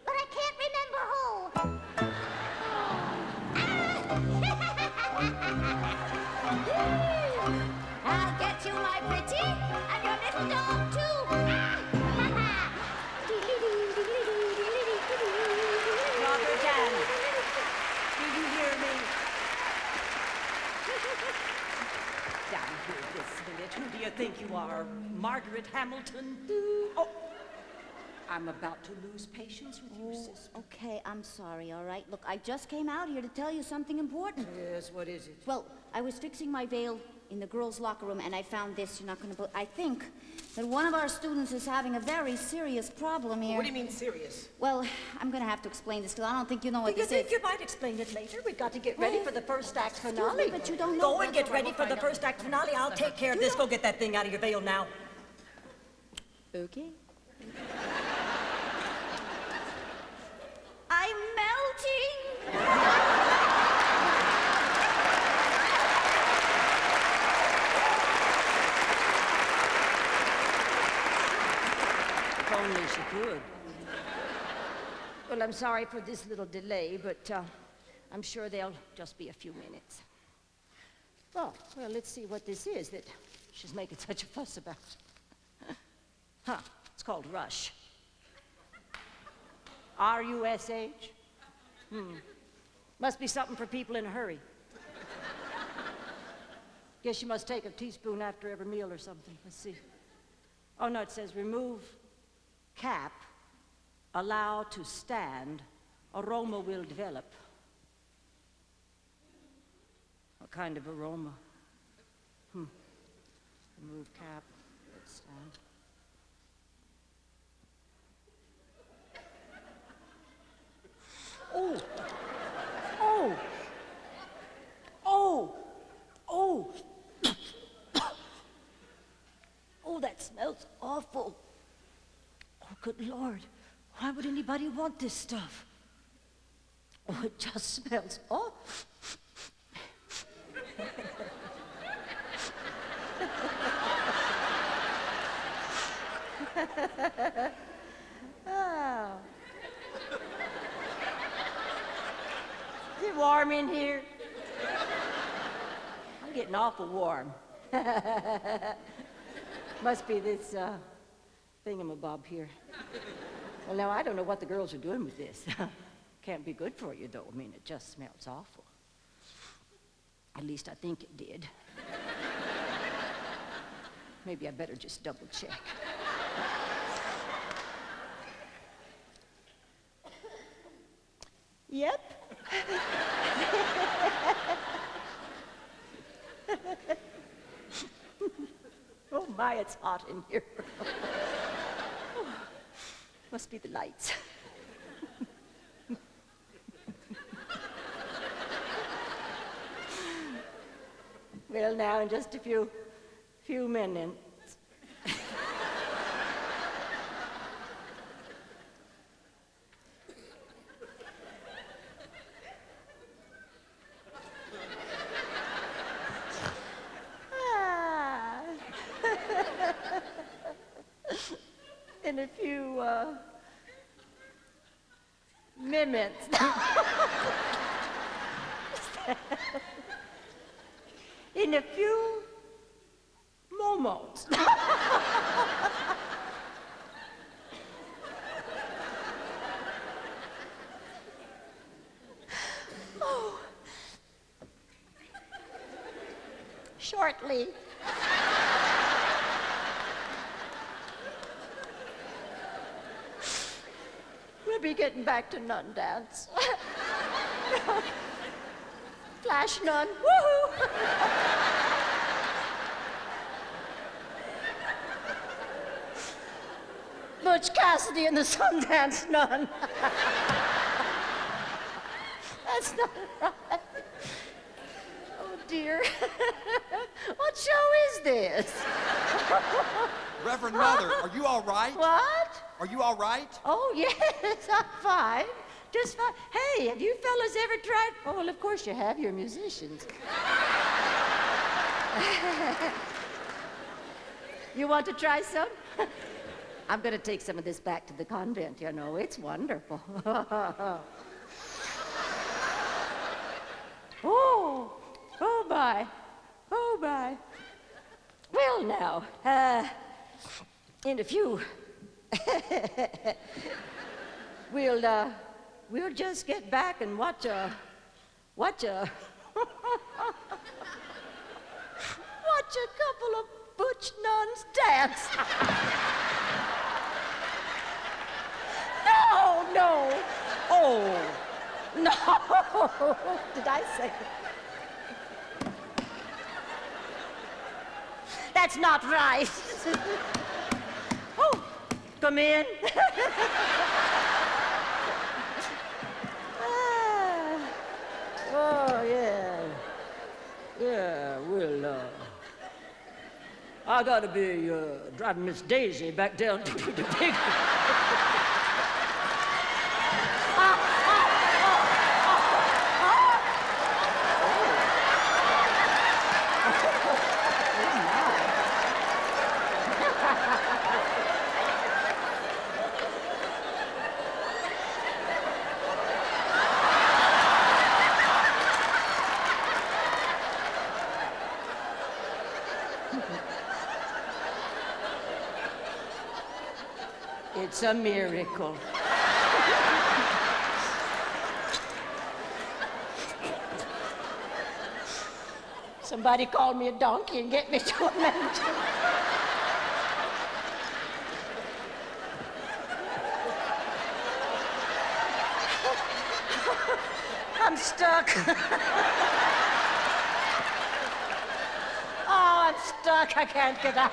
But I can't remember who. I'll get you, my pretty, and your little dog, too. Robert Ann, do you hear me? Down here this minute. Who do you think you are? Margaret Hamilton? Oh, I'm about to lose patience with you, sister. Okay, I'm sorry, all right? Look, I just came out here to tell you something important. Yes, what is it? Well, I was fixing my veil in the girls' locker room, and I found this. You're not going to believe. I think that one of our students is having a very serious problem here. What do you mean serious? Well, I'm going to have to explain this, because I don't think you know what You this think is. you might explain it later? We've got to get ready for the first act finale. me, but you don't know. Go and get ready for the first act finale. I'll take care of this. Go get that thing out of your veil now. Okay. I'm melting. If only she could. Well, I'm sorry for this little delay, but I'm sure they'll just be a few minutes. Oh, well, let's see what this is that she's making such a fuss about. Huh, it's called Rush. R-U-S-H? Must be something for people in a hurry. Guess you must take a teaspoon after every meal or something. Let's see. Oh, no, it says remove cap, allow to stand, aroma will develop. What kind of aroma? Remove cap, let stand. Oh! Oh! Oh! Oh! Oh, that smells awful. Oh, good Lord. Why would anybody want this stuff? Oh, it just smells awful. Oh. Is it warm in here? I'm getting awful warm. Must be this thingamabob here. Well, now, I don't know what the girls are doing with this. Can't be good for you, though. I mean, it just smells awful. At least I think it did. Maybe I better just double check. Yep. Oh my, it's hot in here. Must be the lights. Well, now in just a few minutes. Ah. in a few, minutes. In a few moments. Oh. Shortly. We'll be getting back to Nunsense. Flash nun, woohoo! Butch Cassidy and the Sundance Nun. That's not right. Oh dear. What show is this? Reverend Mother, are you all right? What? Are you all right? Oh, yes, I'm fine. Just fine. Hey, have you fellas ever tried? Oh, well, of course you have. You're musicians. You want to try some? I'm going to take some of this back to the convent, you know. It's wonderful. Oh, oh, my. Oh, my. Well, now, in a few, we'll just get back and watch a couple of butch nuns dance. No. Oh, no. Did I say it? That's not right. Oh, come in. Oh, yeah. Yeah, well, I gotta be driving Miss Daisy back down to the big... It's a miracle. Somebody call me a donkey and get me to a mansion. I'm stuck. Oh, I'm stuck. I can't get out.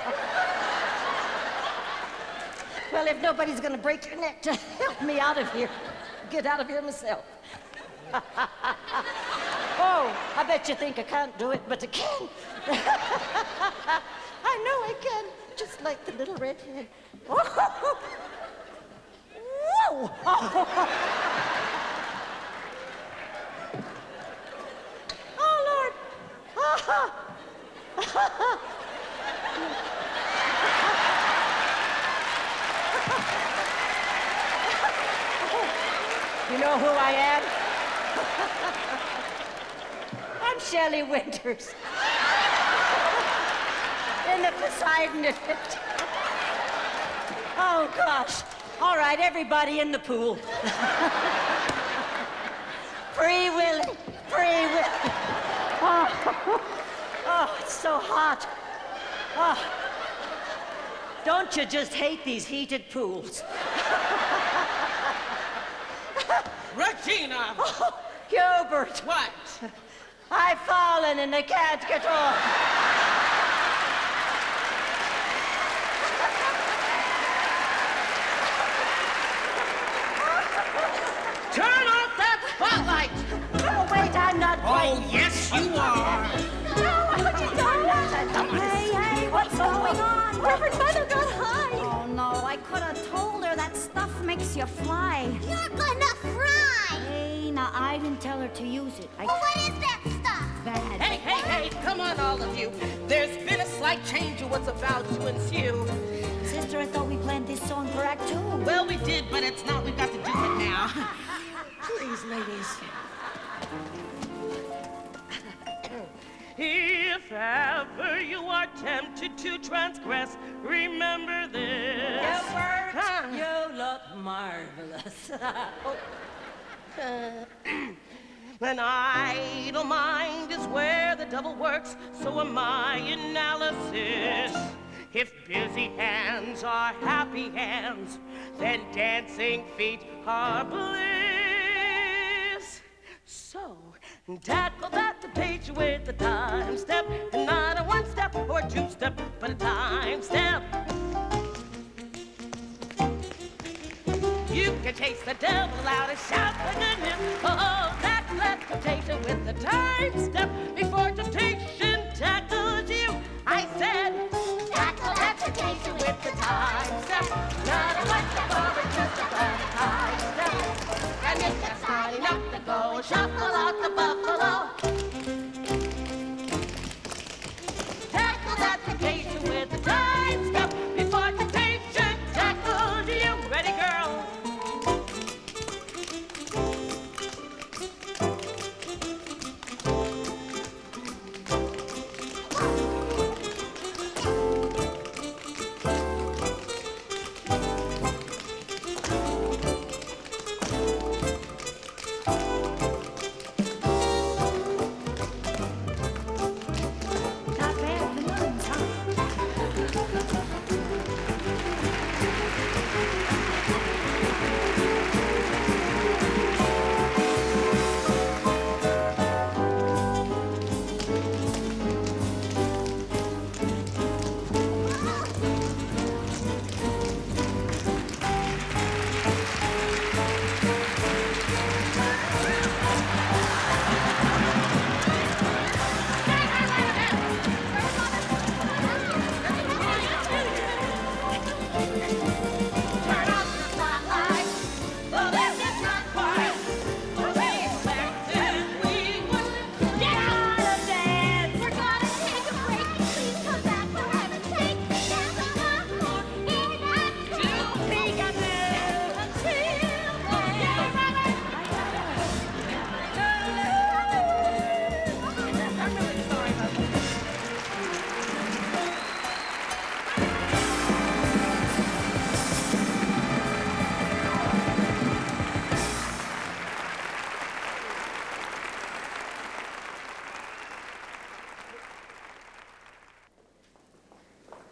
Well, if nobody's gonna break your neck to help me out of here, get out of here myself. Oh, I bet you think I can't do it, but I can. I know I can, just like the little redhead. Oh. Whoa! Oh, Lord! You know who I am? I'm Shelley Winters. In the Poseidon Adventure. Oh, gosh. All right, everybody in the pool. Free Willy. Free Willy. Oh, it's so hot. Oh. Don't you just hate these heated pools? Regina! Oh, Hubert! What? I've fallen and I can't get off. Turn off that spotlight! Oh, wait, I'm not going. Oh, yes, you are. No, what you doing? Hey, what's going on? Reverend Mother got high. Oh, no, I could have told her that stuff makes you fly. You're gonna fry. Hey, now, I didn't tell her to use it. Well, what is that stuff? Bad. Hey, come on, all of you. There's been a slight change in what's about to ensue. Sister, I thought we planned this song for Act 2. Well, we did, but it's not. We've got to do it now. Please, ladies. If ever you are tempted to transgress, remember this. Gilbert, you look marvelous. An idle mind is where the devil works, so am my analysis. If busy hands are happy hands, then dancing feet are bliss. So, tackle that temptation with a time step, and not a one step or two step, but a time step. You can chase the devil out and shout for goodness. Oh, tackle that temptation with a time step before temptation tackles you. I said, tackle that temptation with the time step, not a one step or just a time step. And if that's not enough to go, shuffle out the buffalo. Tackle that temptation with the time step before temptation tackles you. Ready, girl?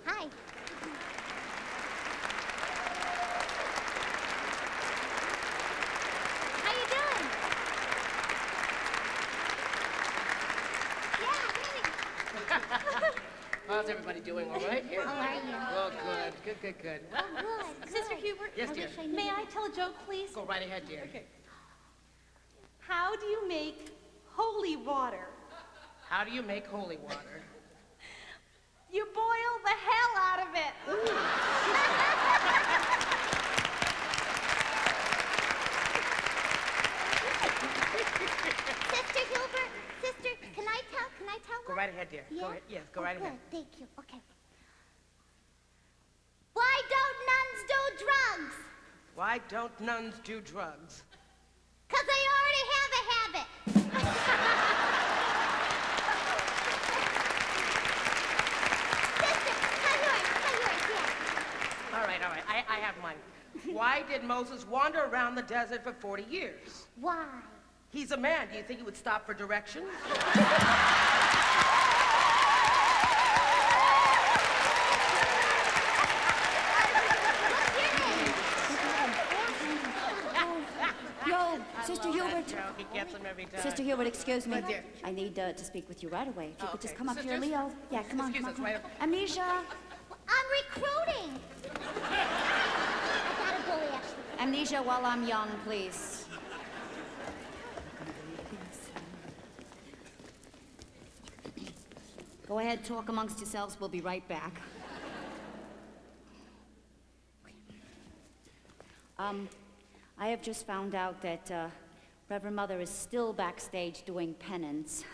Hi. How you doing? How's everybody doing? All right here? How are you? Oh, good. Good. Oh, good. Sister Hubert, Yes, dear. may I tell a joke, please? Go right ahead, dear. Okay. How do you make holy water? How do you make holy water? You boil the hell out of it. Sister Hilbert, sister, can I tell Go one? right ahead, dear. Yeah? Go ahead. Yes, go right good. ahead. Thank you. Okay. Why don't nuns do drugs? Why don't nuns do drugs? 'Cause they already have a habit. Sister, tell yours, yeah. All right. I have mine. Why did Moses wander around the desert for 40 years? Why? He's a man. Do you think he would stop for directions? Yo, Sister Hubert. He gets them every time. Sister Hubert, excuse me. What, dear? I need to speak with you right away. If you could just Okay. come up here, Sisters? Leo. Yeah, come on, Excuse come on, us, come on. right Amnesia. I'm recruiting. I got a bully, actually. Amnesia while I'm young, please. Go ahead, talk amongst yourselves. We'll be right back. I have just found out that Reverend Mother is still backstage doing penance.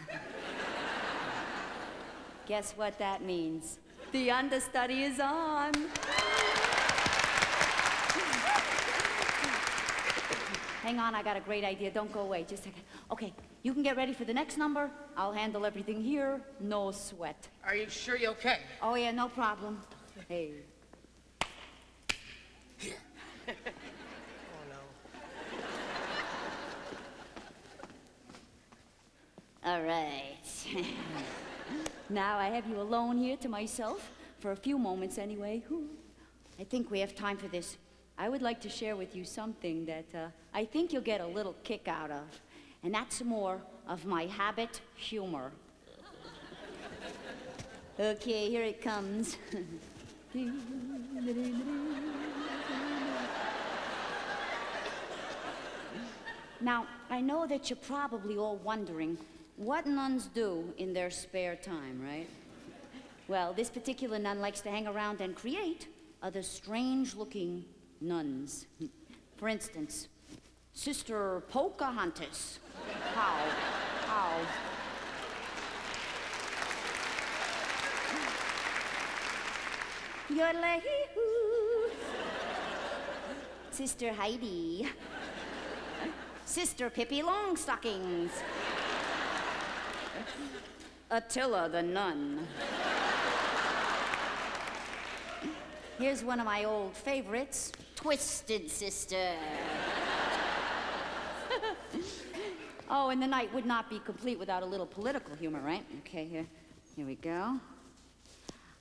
Guess what that means? The understudy is on. hang on, I got a great idea. Don't go away, just a second. Okay, you can get ready for the next number. I'll handle everything here, no sweat. Are you sure you're okay? Oh, yeah, no problem. Hey. Oh, no. All right. Now I have you alone here to myself, for a few moments anyway. I think we have time for this. I would like to share with you something that I think you'll get a little kick out of, and that's more of my habit humor. Okay, here it comes. Now, I know that you're probably all wondering what nuns do in their spare time, right? Well, this particular nun likes to hang around and create other strange-looking nuns. For instance, Sister Pocahontas. How? Yodelay-hee-hoo. Sister Heidi. Sister Pippi Longstockings. Attila the nun. Here's one of my old favorites, Twisted Sister. Oh, and the night would not be complete without a little political humor, right? Okay, here we go.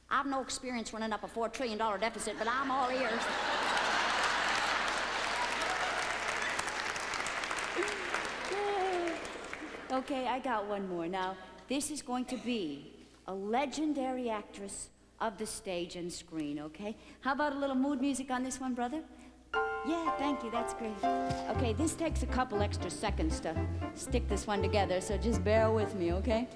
I've no experience running up a $4 trillion deficit, but I'm all ears. Okay, I got one more. Now, this is going to be a legendary actress of the stage and screen, okay? How about a little mood music on this one, brother? Yeah, thank you, that's great. Okay, this takes a couple extra seconds to stick this one together, so just bear with me, okay?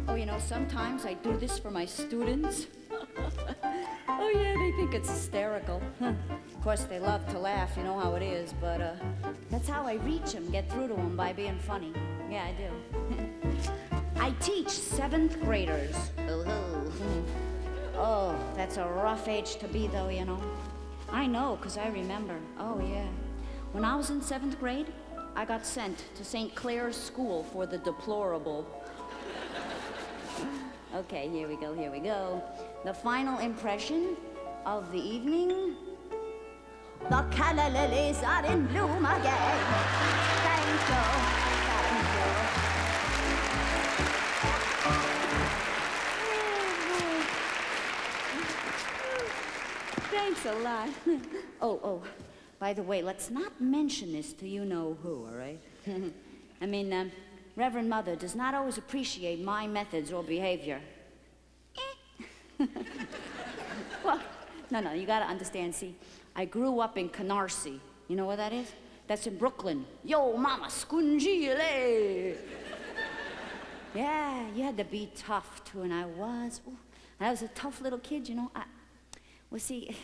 Oh, you know, sometimes I do this for my students. Oh, yeah, they think it's hysterical. Of course, they love to laugh, you know how it is, but that's how I reach them, get through to them by being funny. Yeah, I do. I teach 7th graders. Oh, that's a rough age to be, though, you know. I know, because I remember. Oh, yeah. When I was in 7th grade, I got sent to St. Clair's School for the Deplorable. Okay, here we go. The final impression of the evening. The calla lilies are in bloom again. Thank you. Thanks a lot. Oh, by the way, let's not mention this to you-know-who, all right? I mean, Reverend Mother does not always appreciate my methods or behavior. Well, no, you gotta understand, see, I grew up in Canarsie. You know where that is? That's in Brooklyn. Yo, mama, scungile. Yeah, you had to be tough, too, and I was. Ooh, I was a tough little kid, you know. Well, see,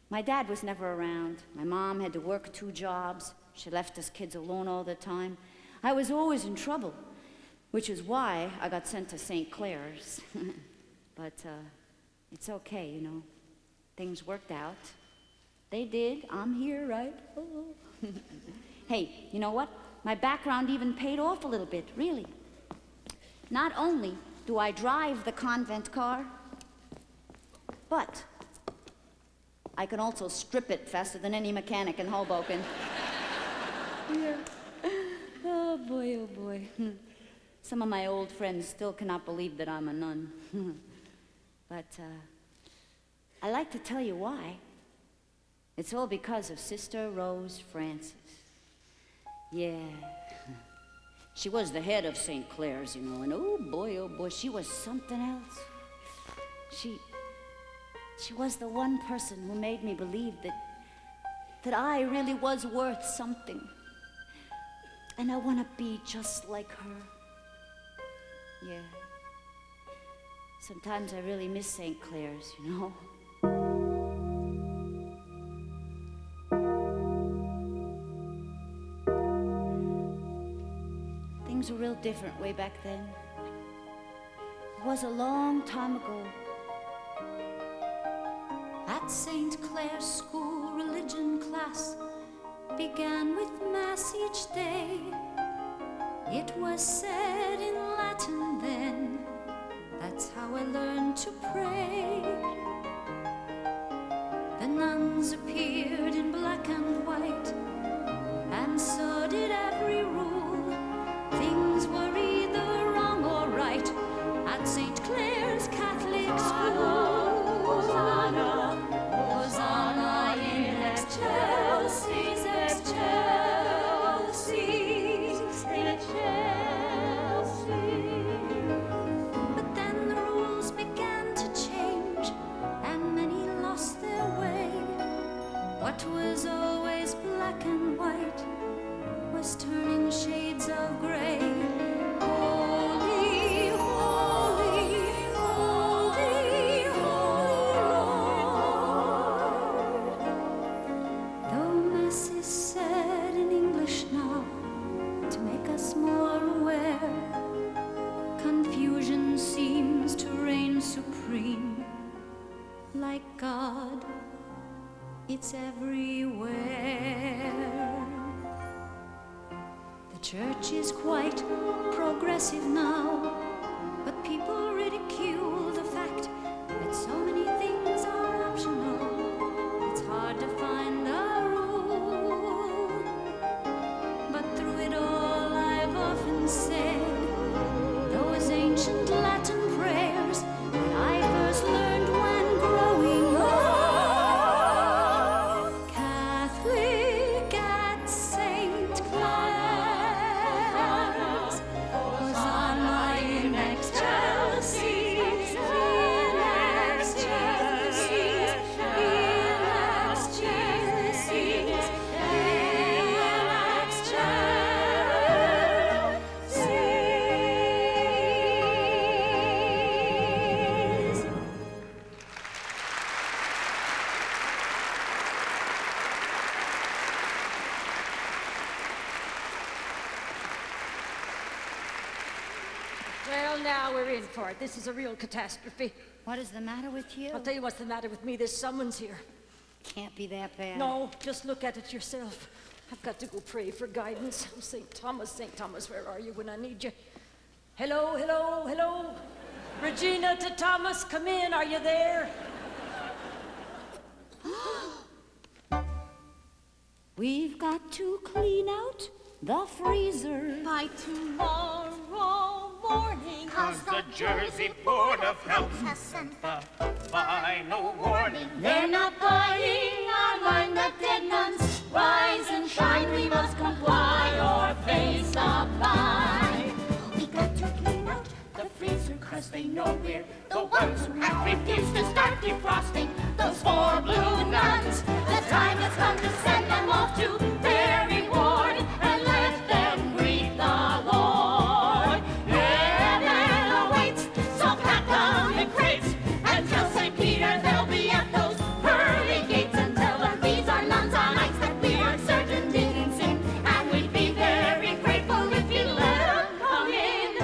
my dad was never around. My mom had to work 2 jobs. She left us kids alone all the time. I was always in trouble, which is why I got sent to St. Clair's. But it's okay, you know. Things worked out. They did. I'm here, right? Oh. Hey, you know what? My background even paid off a little bit, really. Not only do I drive the convent car, but I can also strip it faster than any mechanic in Hoboken. Yeah. Oh, boy. Some of my old friends still cannot believe that I'm a nun. But I like to tell you why. It's all because of Sister Rose Francis. Yeah. She was the head of St. Clair's, you know, and oh boy, she was something else. She was the one person who made me believe that I really was worth something. And I want to be just like her. Yeah. Sometimes I really miss St. Clair's, you know. Things were real different way back then. It was a long time ago. At St. Clair's School, religion class began with Mass each day. It was said in Latin then, that's how I learned to pray. The nuns appeared in black and white, and so did every rule. Things were either wrong or right at St. Clair's Catholic School. Hosanna, Hosanna in excelsis, excelsis, excelsis. But then the rules began to change, and many lost their way. What was always black and white was turning shades of gray. Holy, holy, holy, holy Lord. Though Mass is said in English now to make us more aware, confusion seems to reign supreme. Like God, it's everywhere. The church is quite progressive now, but people ridicule the fact that so many things are optional. It's hard to find a rule. But through it all, I've often said those ancient Latin prayers that I first learned when growing up. Catholic at St. Clair's, Hosanna in excelsis, in excelsis, in excelsis, in excelsis. Well, now we're in for it. This is a real catastrophe. What is the matter with you? I'll tell you what's the matter with me. There's someone's here. Can't be that bad. No, just look at it yourself. I've got to go pray for guidance. Oh, St. Thomas, where are you when I need you? Hello, hello, hello. Regina to Thomas, come in. Are you there? We've got to clean out the freezer. By tomorrow morning, 'Cause the Jersey Board of Health has sent the final warning. they're not buying our line that dead nuns. Rise and shine, we must comply or face a fine. We got to clean out The freezer, 'cause they know we're the ones who have refused to start defrosting those 4 blue nuns. The time has come to send them off to their reward and let them greet the Lord. Heaven awaits, so pack them in crates and tell St. Peter they'll be at those pearly gates and tell them these are nuns on ice that we are certain didn't sin, and we'd be very grateful if you let them come in.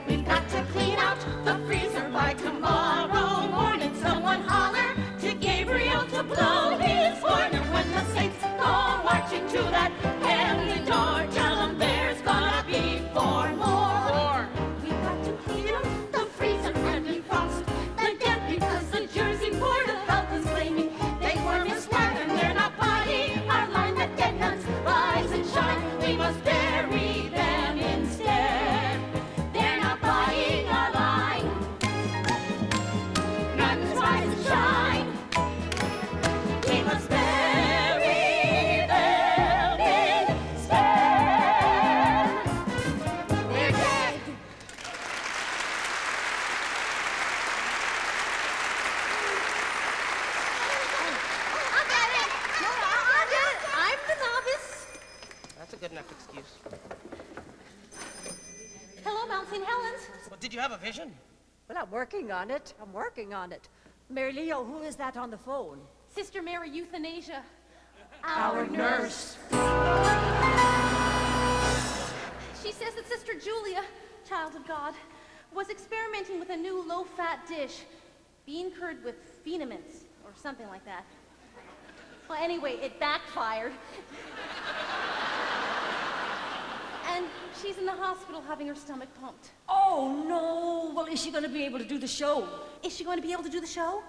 We've got to clean out the freezer by tomorrow morning. Someone holler to Gabriel to blow his horn, and when the saints go marching to that heavenly door, tell them there's gonna be 4 more. We've got to clean out the freezer and defrost the dead, because the Jersey Board of Health is claiming they were misled and they're not buying our line that dead nuns rise and shine. We must bury them instead. They're not buying our line. Nuns rise and shine. We must bury them instead. They're dead. I'll get it. No, I'll get it. I'm the novice. That's a good enough excuse. Hello, Mount St. Helens. Well, did you have a vision? Well, I'm working on it. Mary Leo, who is that on the phone? Sister Mary Euthanasia. Our nurse. She says that Sister Julia, child of God, was experimenting with a new low-fat dish. bean curd with Phenamins or something like that. Well, anyway, it backfired. And she's in the hospital having her stomach pumped. Oh, no. Well, is she going to be able to do the show? Is she going to be able to do the show?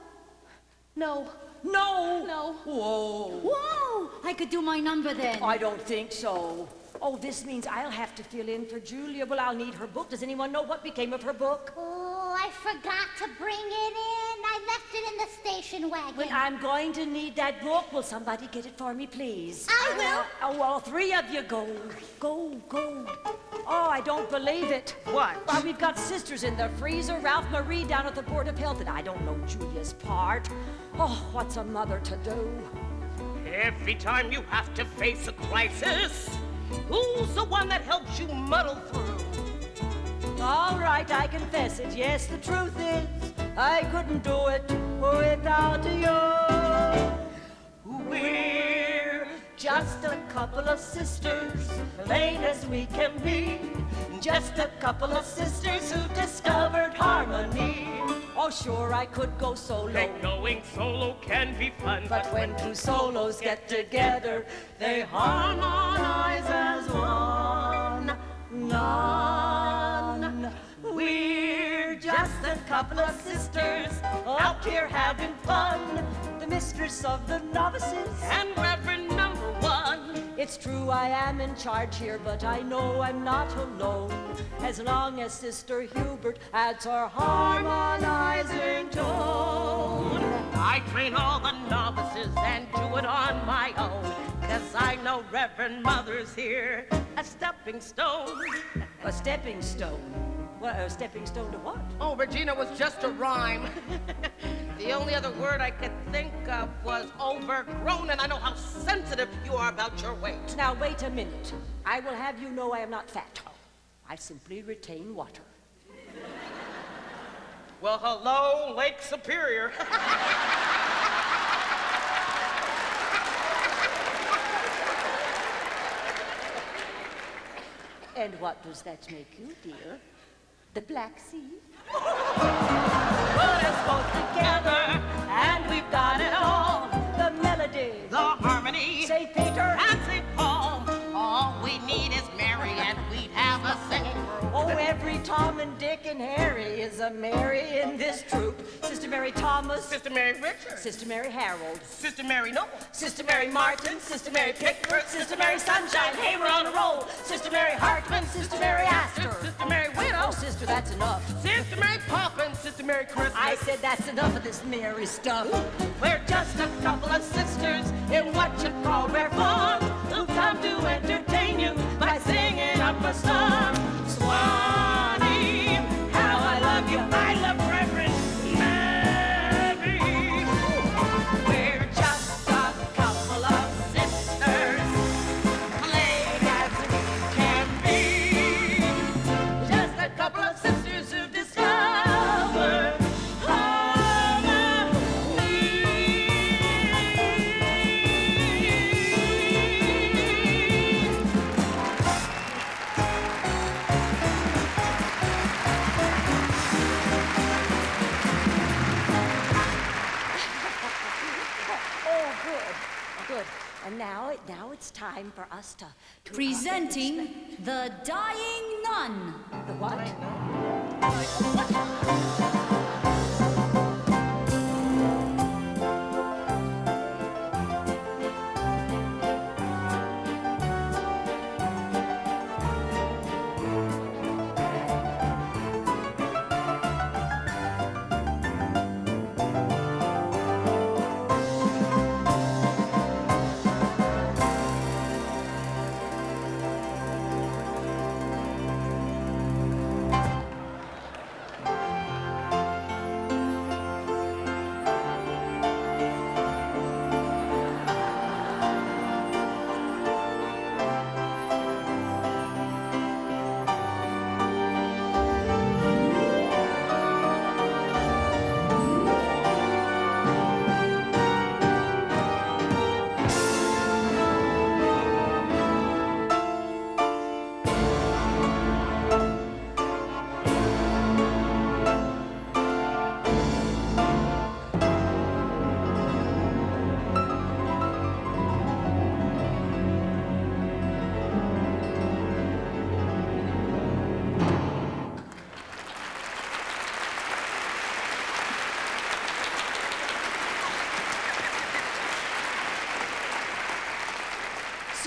No. No. No. Whoa. Whoa! I could do my number then. I don't think so. Oh, this means I'll have to fill in for Julia. Well, I'll need her book. Does anyone know what became of her book? Oh, I forgot to bring it in. I left it in the station wagon. Well, I'm going to need that book. Will somebody get it for me, please? I will. Oh, well, 3 of you go. Go, go. Oh, I don't believe it. What? Well, we've got sisters in the freezer, Ralph Marie down at the Board of Health, and I don't know Julia's part. Oh, what's a mother to do? Every time you have to face a crisis, who's the one that helps you muddle through? All right, I confess it. Yes, the truth is, I couldn't do it without you. We're just a couple of sisters, plain as we can be. Just a couple of sisters who discovered harmony. Oh, sure, I could go solo. And going solo can be fun, But when 2 solos get together, they harmonize as one. None. We're just a couple of sisters out here having fun. The mistress of the novices and Reverend number 1. It's true I am in charge here, but I know I'm not alone. As long as Sister Hubert adds her harmonizing tone. I train all the novices and do it on my own, 'cause I know Reverend Mother's here, a stepping stone. A stepping stone? What, a stepping stone to what? Oh, Regina was just a rhyme. The only other word I could think of was overgrown, and I know how sensitive you are about your weight. Now, wait a minute. I will have you know I am not fat. I simply retain water. Well, hello, Lake Superior. And what does that make you, dear? The Black Sea? Put us both together, and we've got it all. The melody, The harmony, St. Peter, and St. Paul. All we need is Mary, and we'd have a singing group. oh, every Tom and Dick and Harry is a Mary in this troop. Sister Mary Thomas, Sister Mary Richards, Sister Mary Harold, Sister Mary Noble, Sister Mary Martin, Sister Mary Pickford, Sister Mary Sunshine, hey, we're on a roll. Sister Mary Hartman, Sister Mary Astor. Sister Mary Widow, Oh, sister, that's enough. Sister Mary Poppins, Sister Mary Christmas. I said that's enough of this Mary stuff. We're just a couple of sisters in what you call rare form, who've come to entertain you by singing up a song. Swanee, how I love you, I love Reverend Mary. We're just a couple of sisters, plain as we can be. Just a couple of sisters who've discovered Good. And now it's time for us to Presenting The Dying Nun. the what?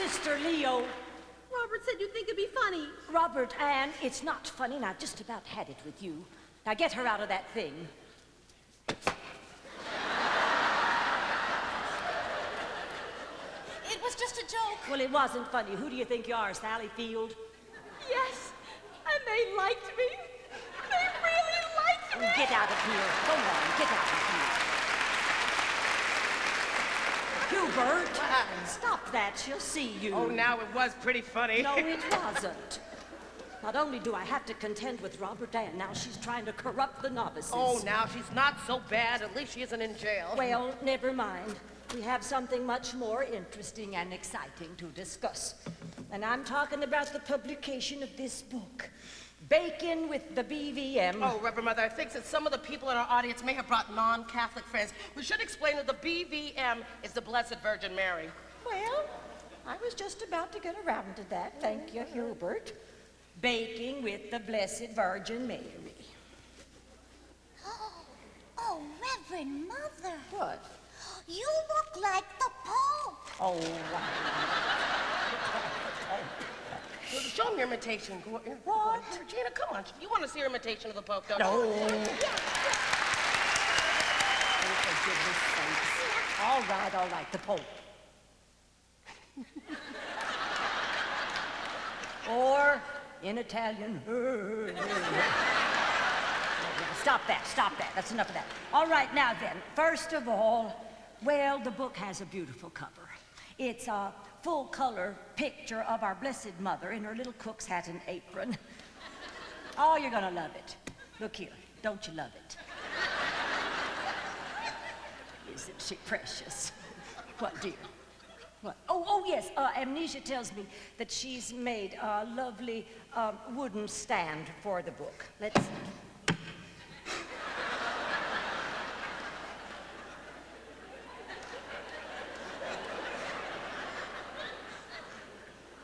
Sister Leo. Robert said you'd think it'd be funny. Robert, Ann, it's not funny, and I just about had it with you. Now get her out of that thing. It was just a joke. Well, it wasn't funny. Who do you think you are, Sally Field? Yes, and they liked me. They really liked me. Get out of here. Go on, get out of here. Hubert, stop that. She'll see you. Oh, now it was pretty funny. No, it wasn't. Not only do I have to contend with Robert Ann, now she's trying to corrupt the novices. Oh, now she's not so bad. At least she isn't in jail. Well, never mind. We have something much more interesting and exciting to discuss. And I'm talking about the publication of this book, Bacon with the BVM. Oh, Reverend Mother, I think that some of the people in our audience may have brought non-Catholic friends. We should explain that the BVM is the Blessed Virgin Mary. Well, I was just about to get around to that. Thank you, Hubert. Baking with the Blessed Virgin Mary. Oh, Reverend Mother. What? You look like the Pope. Oh, Well, show me your imitation. Go on. What? Regina, come on. You want to see your imitation of the Pope, don't you? no. Oh, for goodness sakes. All right, the Pope. Or, in Italian, Stop that. That's enough of that. All right, now then, first of all, well, the book has a beautiful cover. It's a full-color picture of our Blessed Mother in her little cook's hat and apron. Oh, you're gonna love it. Look here, don't you love it? Isn't she precious? What, dear? What? Oh, yes, Amnesia tells me that she's made a lovely wooden stand for the book. Let's see.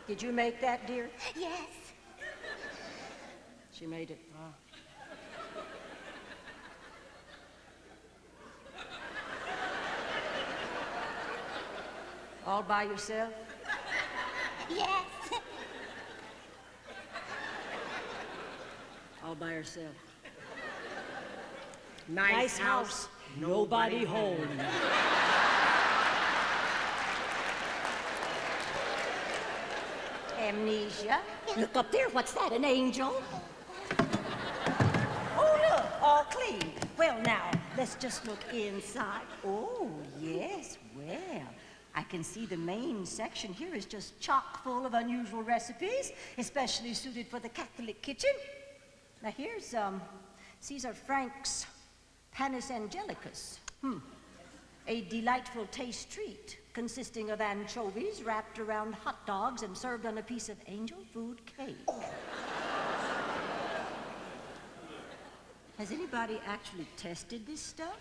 Did you make that, dear? Yes. She made it. All by yourself? Yes. All by herself. Nice house. Nobody home. Amnesia. Look up there. What's that, an angel? Oh, look, all clean. Well, now, let's just look inside. Oh, yes, well, I can see the main section here is just chock full of unusual recipes, especially suited for the Catholic kitchen. Now, here's Caesar Frank's Panis Angelicus. A delightful taste treat consisting of anchovies wrapped around hot dogs and served on a piece of angel food cake. Has anybody actually tested this stuff?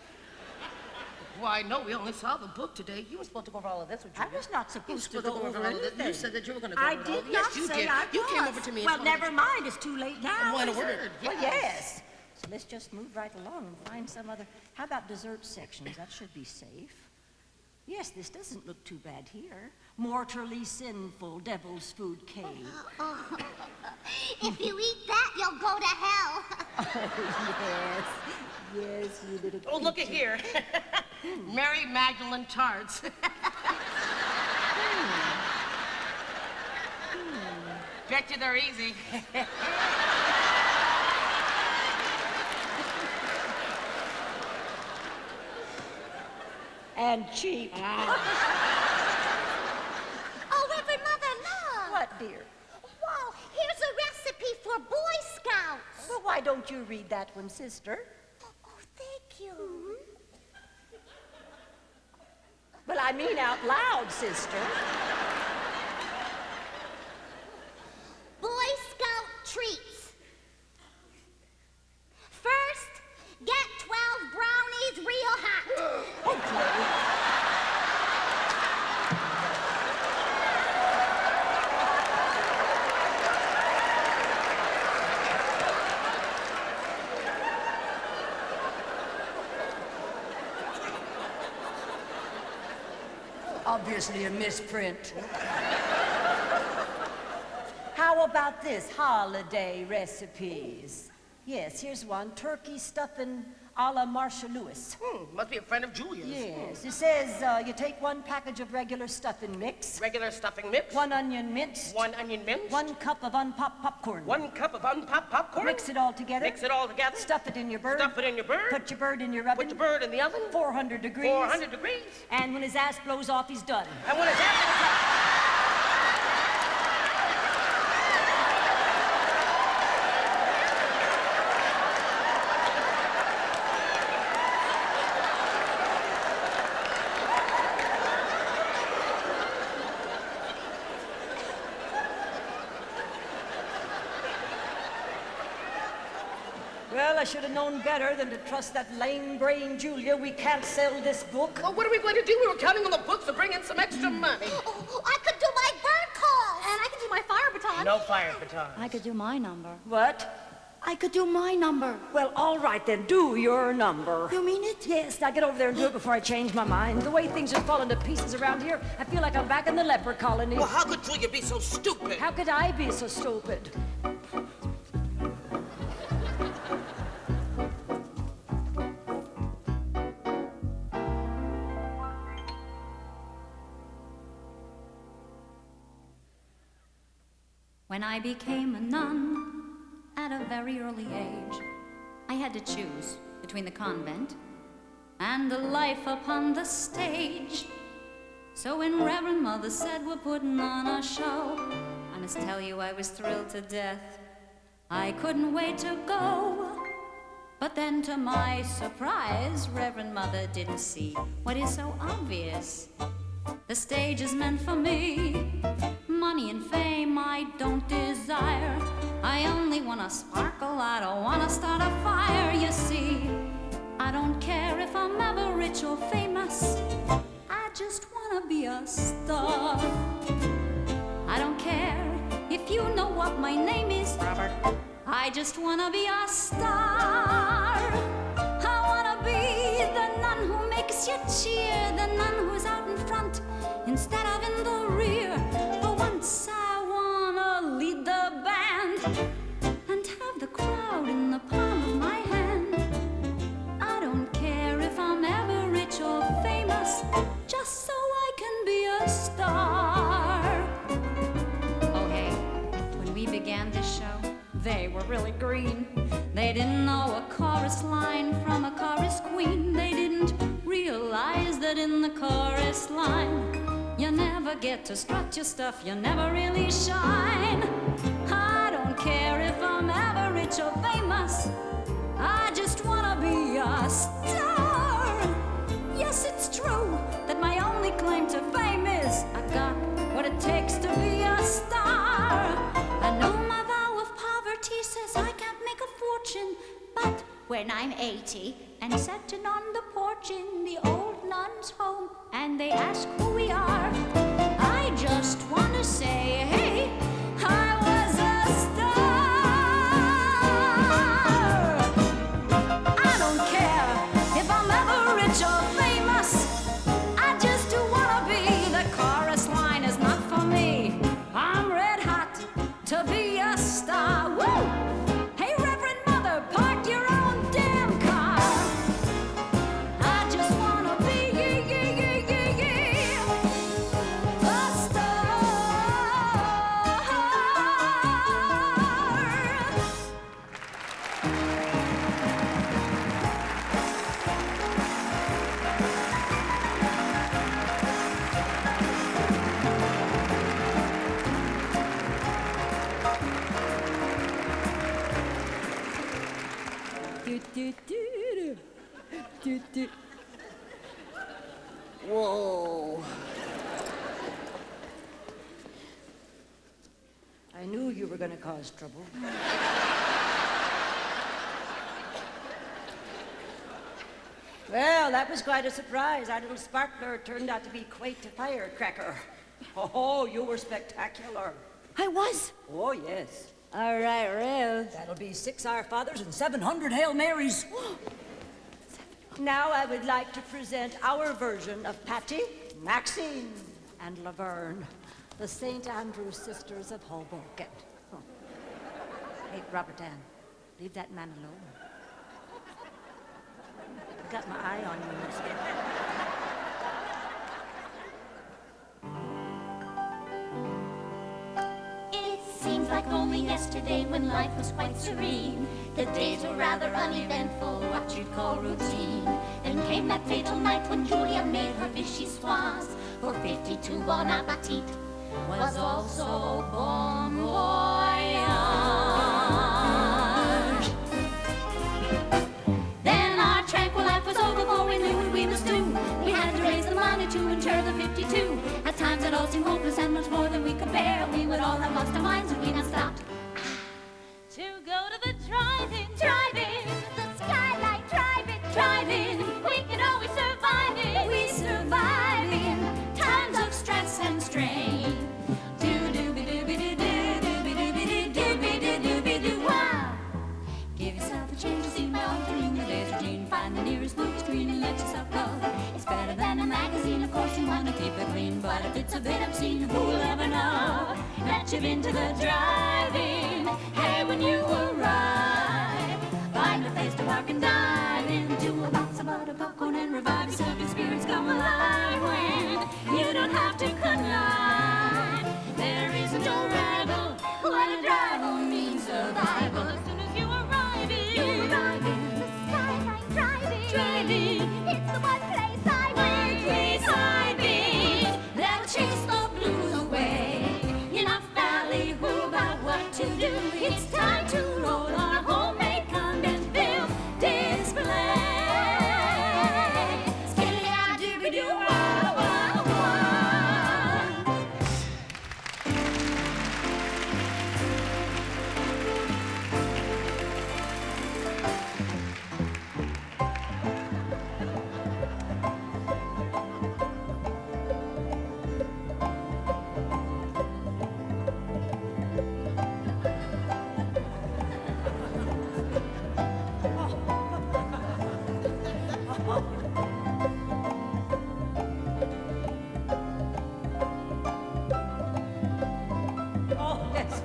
Why, no, we only saw the book today. You were supposed to go over all of this with you. I was not supposed to go over all of this. anything. You said that you were going to go I over all of did this. not Yes, you say did. I You came was. over to me and Well, told me never that mind. It's too late now. One isn't word, it? yes. Well, yes. So let's just move right along and find some other. How about dessert sections? That should be safe. Yes, this doesn't look too bad here. Mortally sinful devil's food cake. If you eat that, you'll go to hell. Oh, yes, you did it. Oh, look at here. Mary Magdalene tarts. Bet you they're easy. And cheap. Oh, Reverend Mother, look. What, dear? Wow, here's a recipe for Boy Scouts. Well, why don't you read that one, sister? Oh, thank you. Well, I mean out loud, sister. Boy Scout treats. First, get 12 brownies real hot. Obviously a misprint. how about this? Holiday recipes. Yes, here's one. Turkey stuffing a la Marcia Lewis. Must be a friend of Julia's. Yes. It says you take one package of regular stuffing mix. Regular stuffing mix. 1 onion minced. 1 onion minced. 1 cup of unpopped popcorn. 1 cup of unpopped popcorn. Mix it all together. Mix it all together. Stuff it in your bird. Stuff it in your bird. Put your bird in your oven. Put your bird in the oven. 400 degrees. 400 degrees. And when his ass blows off, he's done. And when his ass blows off... Well, I should have known better than to trust that lame-brained Julia. We can't sell this book. Well, what are we going to do? We were counting on the books to bring in some extra money. Oh, I could do my bird calls. And I can do my fire baton. No fire baton. I could do my number. What? I could do my number. Well, all right then. Do your number. You mean it? Yes, now get over there and do it before I change my mind. The way things are falling to pieces around here, I feel like I'm back in the leper colony. Well, how could Julia be so stupid? How could I be so stupid? When I became a nun at a very early age, I had to choose between the convent and the life upon the stage. So when Reverend Mother said we're putting on a show, I must tell you I was thrilled to death. I couldn't wait to go. But then to my surprise, Reverend Mother didn't see what is so obvious. The stage is meant for me. Money and fame I don't desire. I only wanna sparkle, I don't wanna start a fire. You see, I don't care if I'm ever rich or famous. I just wanna be a star. I don't care if you know what my name is, Robert. I just wanna be a star. I wanna be the nun who makes you cheer, the nun who's out in front instead of in the rear. For once I wanna lead the band and have the crowd in the palm of my hand. I don't care if I'm ever rich or famous, just so I can be a star. Oh hey, when we began this show, they were really green. They didn't know a chorus line from a chorus queen. They didn't realize that in the chorus line you never get to strut your stuff, you never really shine. I don't care if I'm ever rich or famous, I just wanna be a star. Yes, it's true that my only claim to fame is I've got what it takes to be a star. I know my vow of poverty says I can't make a fortune, but when I'm 80 and sitting on the porch in the old nun's home and they ask who we are, I just want to say, hey, I was a star. I don't care if I'm ever rich or famous, I just do want to be. The chorus line is not for me. I'm red hot to be a star. Woo! Hey, Reverend Mother, park your own damn car. I just want to be a star. Whoa. I knew you were going to cause trouble. Well, that was quite a surprise. Our little sparkler turned out to be quite a firecracker. Oh, you were spectacular. I was. Oh, yes. All right, Rev. That'll be 6 Our Fathers and 700 Hail Marys. Now I would like to present our version of Patty, Maxine, and Laverne, the St. Andrew's Sisters of Hoboken. Oh. Hey, Robert Dan, leave that man alone. I've got my eye on you, mister. Seems like only yesterday when life was quite serene. The days were rather uneventful, what you'd call routine. Then came that fatal night when Julia made her vichyssoise. For 52 Bon Appetit was also Bon Voyage. Then our tranquil life was over, for we knew what we must do. We had to raise the money to insure the 52. At times it all seemed hopeless and much more than we could bear. We would all have lost our minds if we not stopped To go to the drive-in, drive-in, the skylight drive-in, drive-in. we can always survive it. We survive in times of stress and strain. Do-do-be-do-be-do-do-be-do-be-do-be-do-be-do. Wow! Give yourself a change to see my own through the day's routine. Find the nearest movie screen and let yourself go. It's better than a magazine, of course you want to keep it clean. But if it's a bit obscene, who'll ever know that you've been to the drive-in? Hey, when you arrive, find a place to park and dive into a box of butter popcorn and revive yourself. Your spirits come alive when you don't have to connive. There is no rival when a drive means survival. As soon as you arrive in, You arrive in the skylight drive-in, driving. it's the one place I've Please, that'll chase the blues away. Enough ballyhoo about what to do. It's time to roll our homemade condensed film display. Skiddy-doo-be-doo, wah, wah, wah. Oh, yes.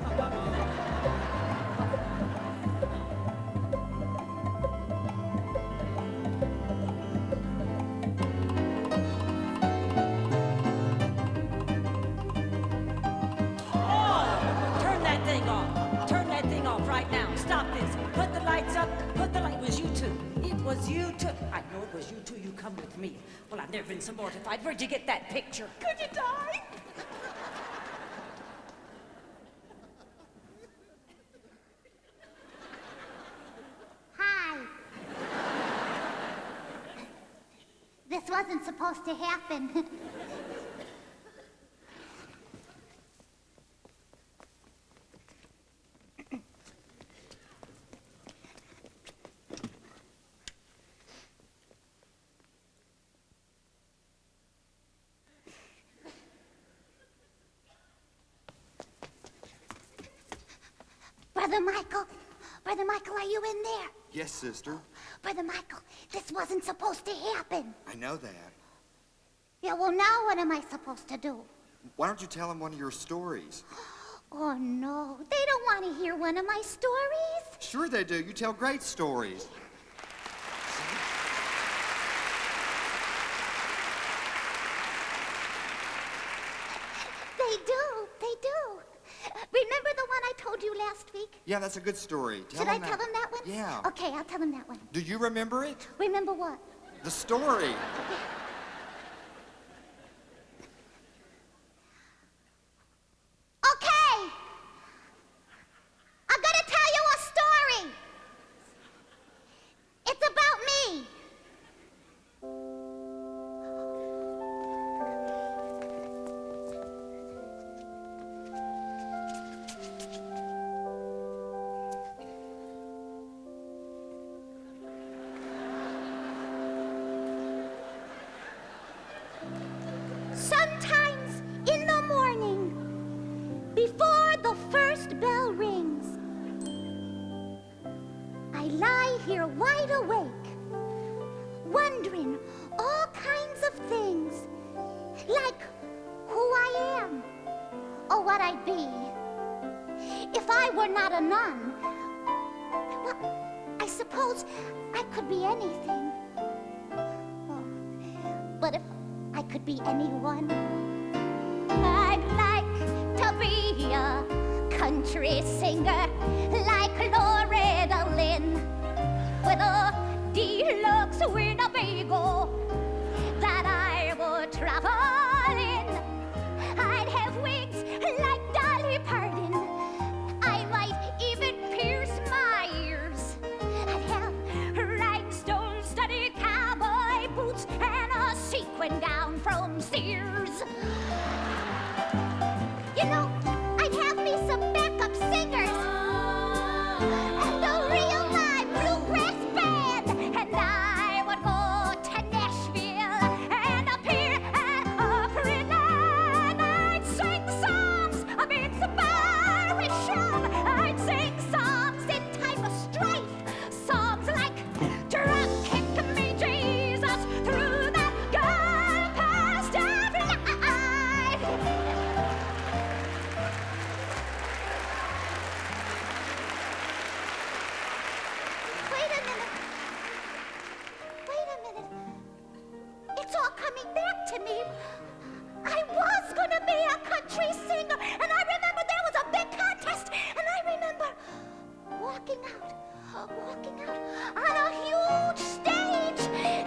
Turn that thing off. Turn that thing off right now. Stop this. Put the lights up. Put the light. It was you two. It was you two. I know it was you two. You come with me. Well, I've never been so mortified. Where'd you get that picture? Could you die? Hi. This wasn't supposed to happen. Brother Michael, are you in there? Yes, sister. Brother Michael, this wasn't supposed to happen. I know that. Yeah, well, now what am I supposed to do? Why don't you tell him one of your stories? Oh, no. They don't want to hear one of my stories. Sure they do. You tell great stories. They do. They do. Remember the one I told you last week? Yeah, that's a good story. Should I tell him that one? Yeah. Okay, I'll tell him that one. Do you remember it? Remember what? The story. Okay. I'm gonna tell you a story. It's about me. Sometimes in the morning, before the first bell rings, I lie here wide awake, wondering all kinds of things, like who I am or what I'd be if I were not a nun suppose I could be anything. Oh, but if I could be anyone, I'd like to be a country singer like Loretta Lynn, with a deluxe Winnebago that I would travel in. I'd have wings like Dolly Parton. I might even pierce my ears. I'd have rhinestone-studded cowboy boots and a sequin gown from Sears. You know, I'd have me some backup singers and a real live bluegrass band, and I would go to Nashville and appear at Opryland. I'd sing songs of inspiration. I'd sing songs in time of strife, songs like "Drop Kick Me Jesus Through the Gun Past of Life." Wait a minute. Wait a minute. It's all coming back to me. I was gonna be a country singer, and I remember there was a big contest, and I remember walking out on a huge stage,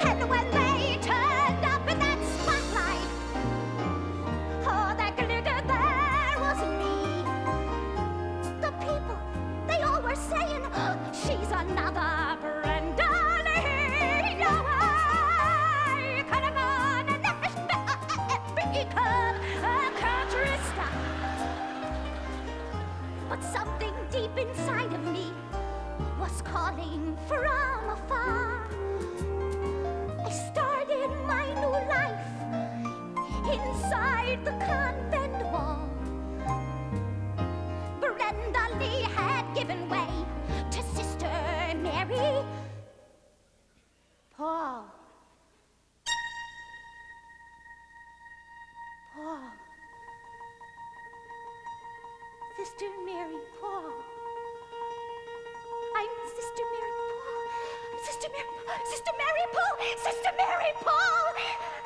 and when they turned up in that spotlight, oh, that glittered, there was me. The people, they all were saying, she's another Brenda Lee. No, I could have gone and become a country star. But something deep inside of me was calling from afar. I started my new life inside the convent wall. Brenda Lee had given way to Sister Mary Paul. Paul. Sister Mary Paul. I'm Sister Mary Paul. Sister Mary Paul. Sister Mary Paul.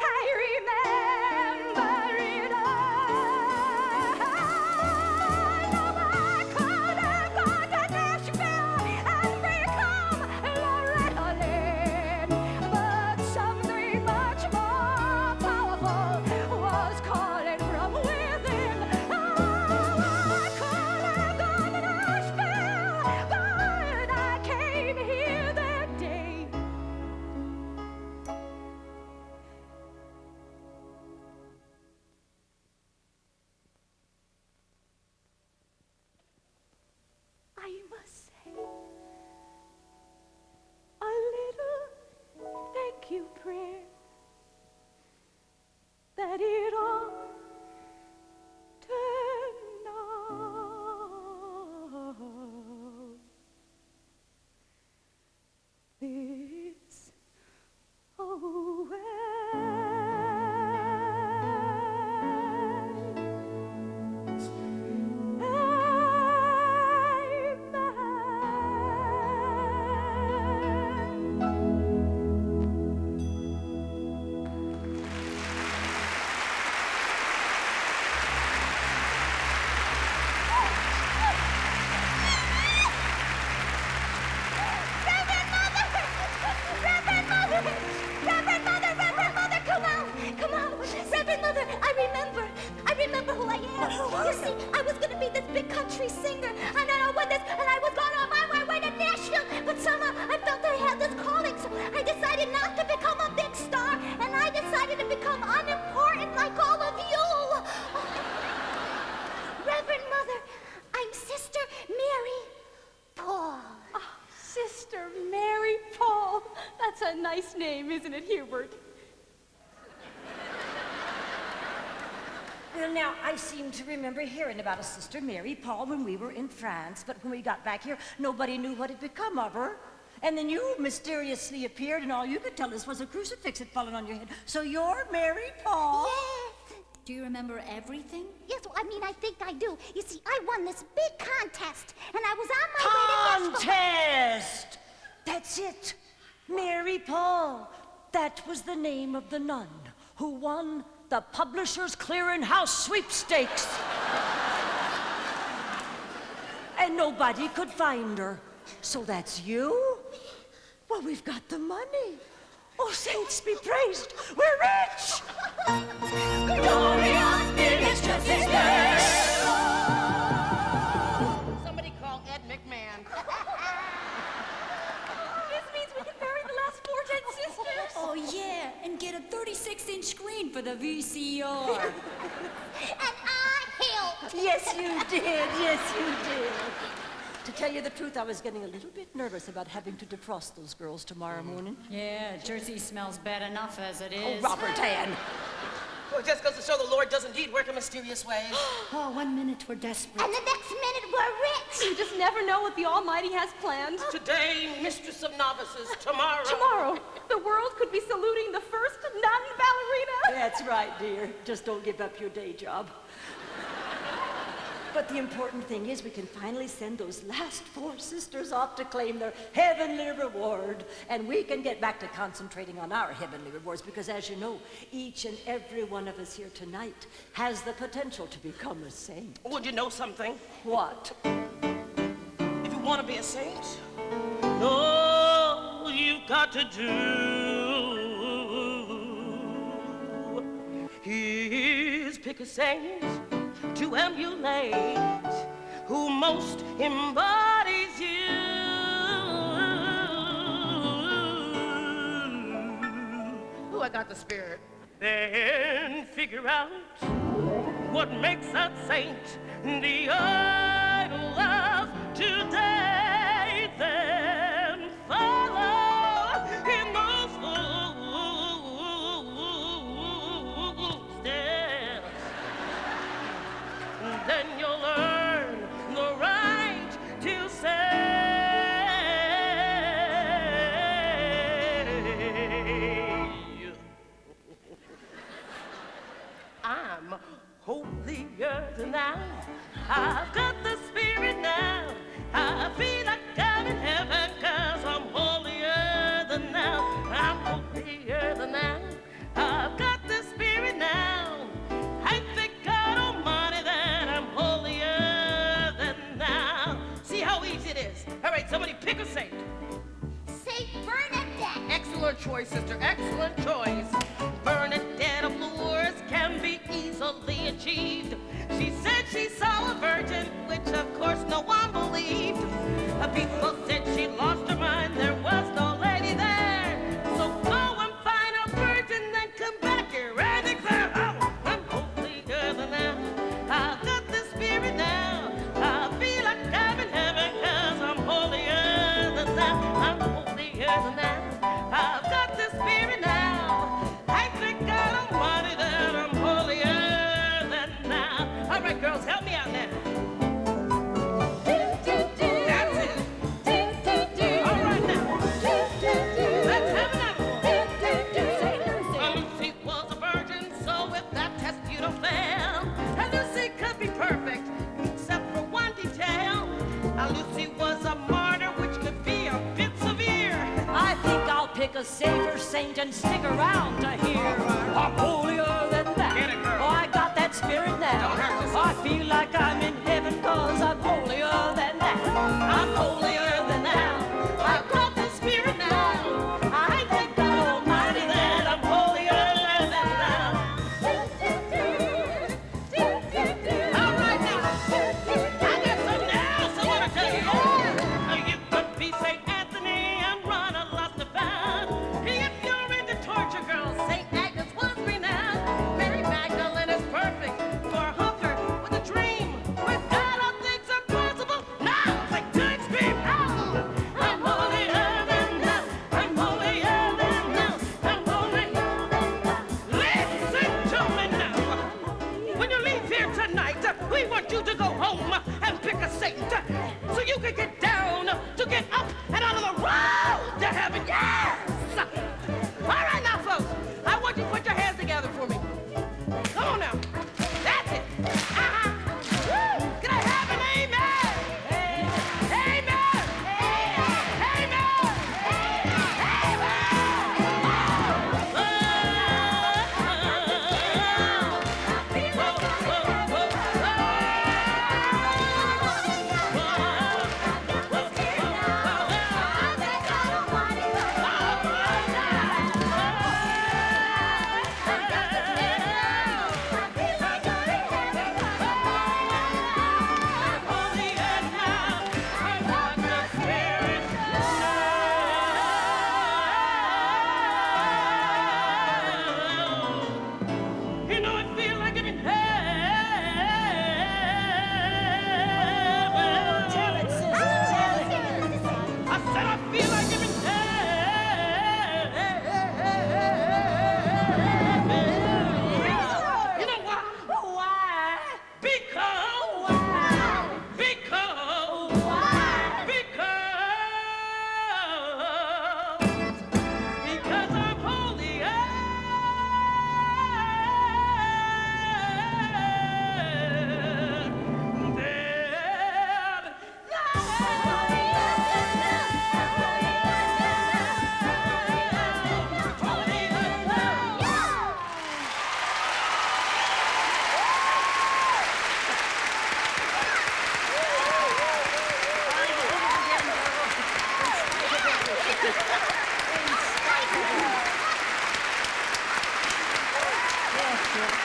I remember it all. Now I could have gone to Nashville and become Loretta Lynn, but something much more powerful was calling from within. I could have gone to Nashville, but I came here that day. I must say a little thank you prayer that it all turned out this way. Reverend Mother, come on. Reverend Mother, I remember who I am. You see, I was gonna be this big country singer, and I was going on my way to Nashville, but somehow I felt I had this calling, so I decided not to become a big star, and I decided to become unimportant like all of you. Reverend Mother, I'm Sister Mary Paul. Oh, Sister Mary Paul. That's a nice name, isn't it, Hubert? Well, now, I seem to remember hearing about a Sister Mary Paul when we were in France, but when we got back here, nobody knew what had become of her. And then you mysteriously appeared, and all you could tell us was a crucifix had fallen on your head. So you're Mary Paul? Yes. Do you remember everything? Yes, I mean, I think I do. You see, I won this big contest, and I was on my way to Nashville. Contest! That's it. Mary Paul. That was the name of the nun who won the Publishers Clearinghouse sweepstakes. And nobody could find her. So that's you? Well, we've got the money. Oh, saints be praised. We're rich! Gloria in its sisters. Somebody call Ed McMahon. This means we can bury the last 4 dead sisters. Oh, yeah, and get a 36-inch screen for the VCR. And I helped. Yes, you did. Yes, you did. To tell you the truth, I was getting a little bit nervous about having to defrost those girls tomorrow morning. Yeah, Jersey smells bad enough as it Oh, is. Robert Ann. Well, it just goes to show the Lord does indeed work in mysterious ways. Oh, 1 minute we're desperate. And the next minute we're rich. You just never know what the Almighty has planned. Today, mistress of novices. Tomorrow. Tomorrow, the world could be saluting the first nun-ballerina. That's right, dear. Just don't give up your day job. But the important thing is we can finally send those last 4 sisters off to claim their heavenly reward. And we can get back to concentrating on our heavenly rewards because, as you know, each and every one of us here tonight has the potential to become a saint. Would you know something? What? If you want to be a saint, all you've got to do is pick a saint to emulate who most embodies you. Ooh, I got the spirit. Then figure out what makes a saint the idol of today. Then follow in those footsteps. Then you'll learn the right to say, I'm holier than thou. I've got the spirit now. I feel like I'm in heaven 'cause I'm holier than thou. I'm holier than thou. I've got the spirit now. I thank God Almighty that I'm holier than thou. See how easy it is. All right, somebody pick a saint. Saint Bernadette. Excellent choice, sister. Excellent choice. Bernadette of Lourdes can be easily achieved. She said she saw a virgin, which of course no one believed. People said she lost her mind. There was no lady there. So go and find a virgin, then come back here and declare, oh, I'm holier than thou. I've got the spirit now. I feel like I'm in heaven 'cause I'm holier than thou. I'm holier than thou. I've got the spirit now. I thank God Almighty that I'm holier than thou. All right, girls, help me out now. That's it. All right now. Let's have another one. Lucy was a virgin, so if that test you don't fail, Lucy could be perfect, except for one detail. Lucy was a martyr, which could be a bit severe. I think I'll pick a safer saint and stick around to hear. I'm holier than that. Get it, girl. Oh, I got that spirit now. Don't hurt yourself. I feel like I'm in heaven 'cause I'm holier than that. I'm holier than that. I've got the spirit now. I thank God Almighty that I'm holier than that. All right now. I got something else I want to tell you. You could be St. Anthony and run a lost about. If you're into torture, girls, St. Agnes was renowned. you.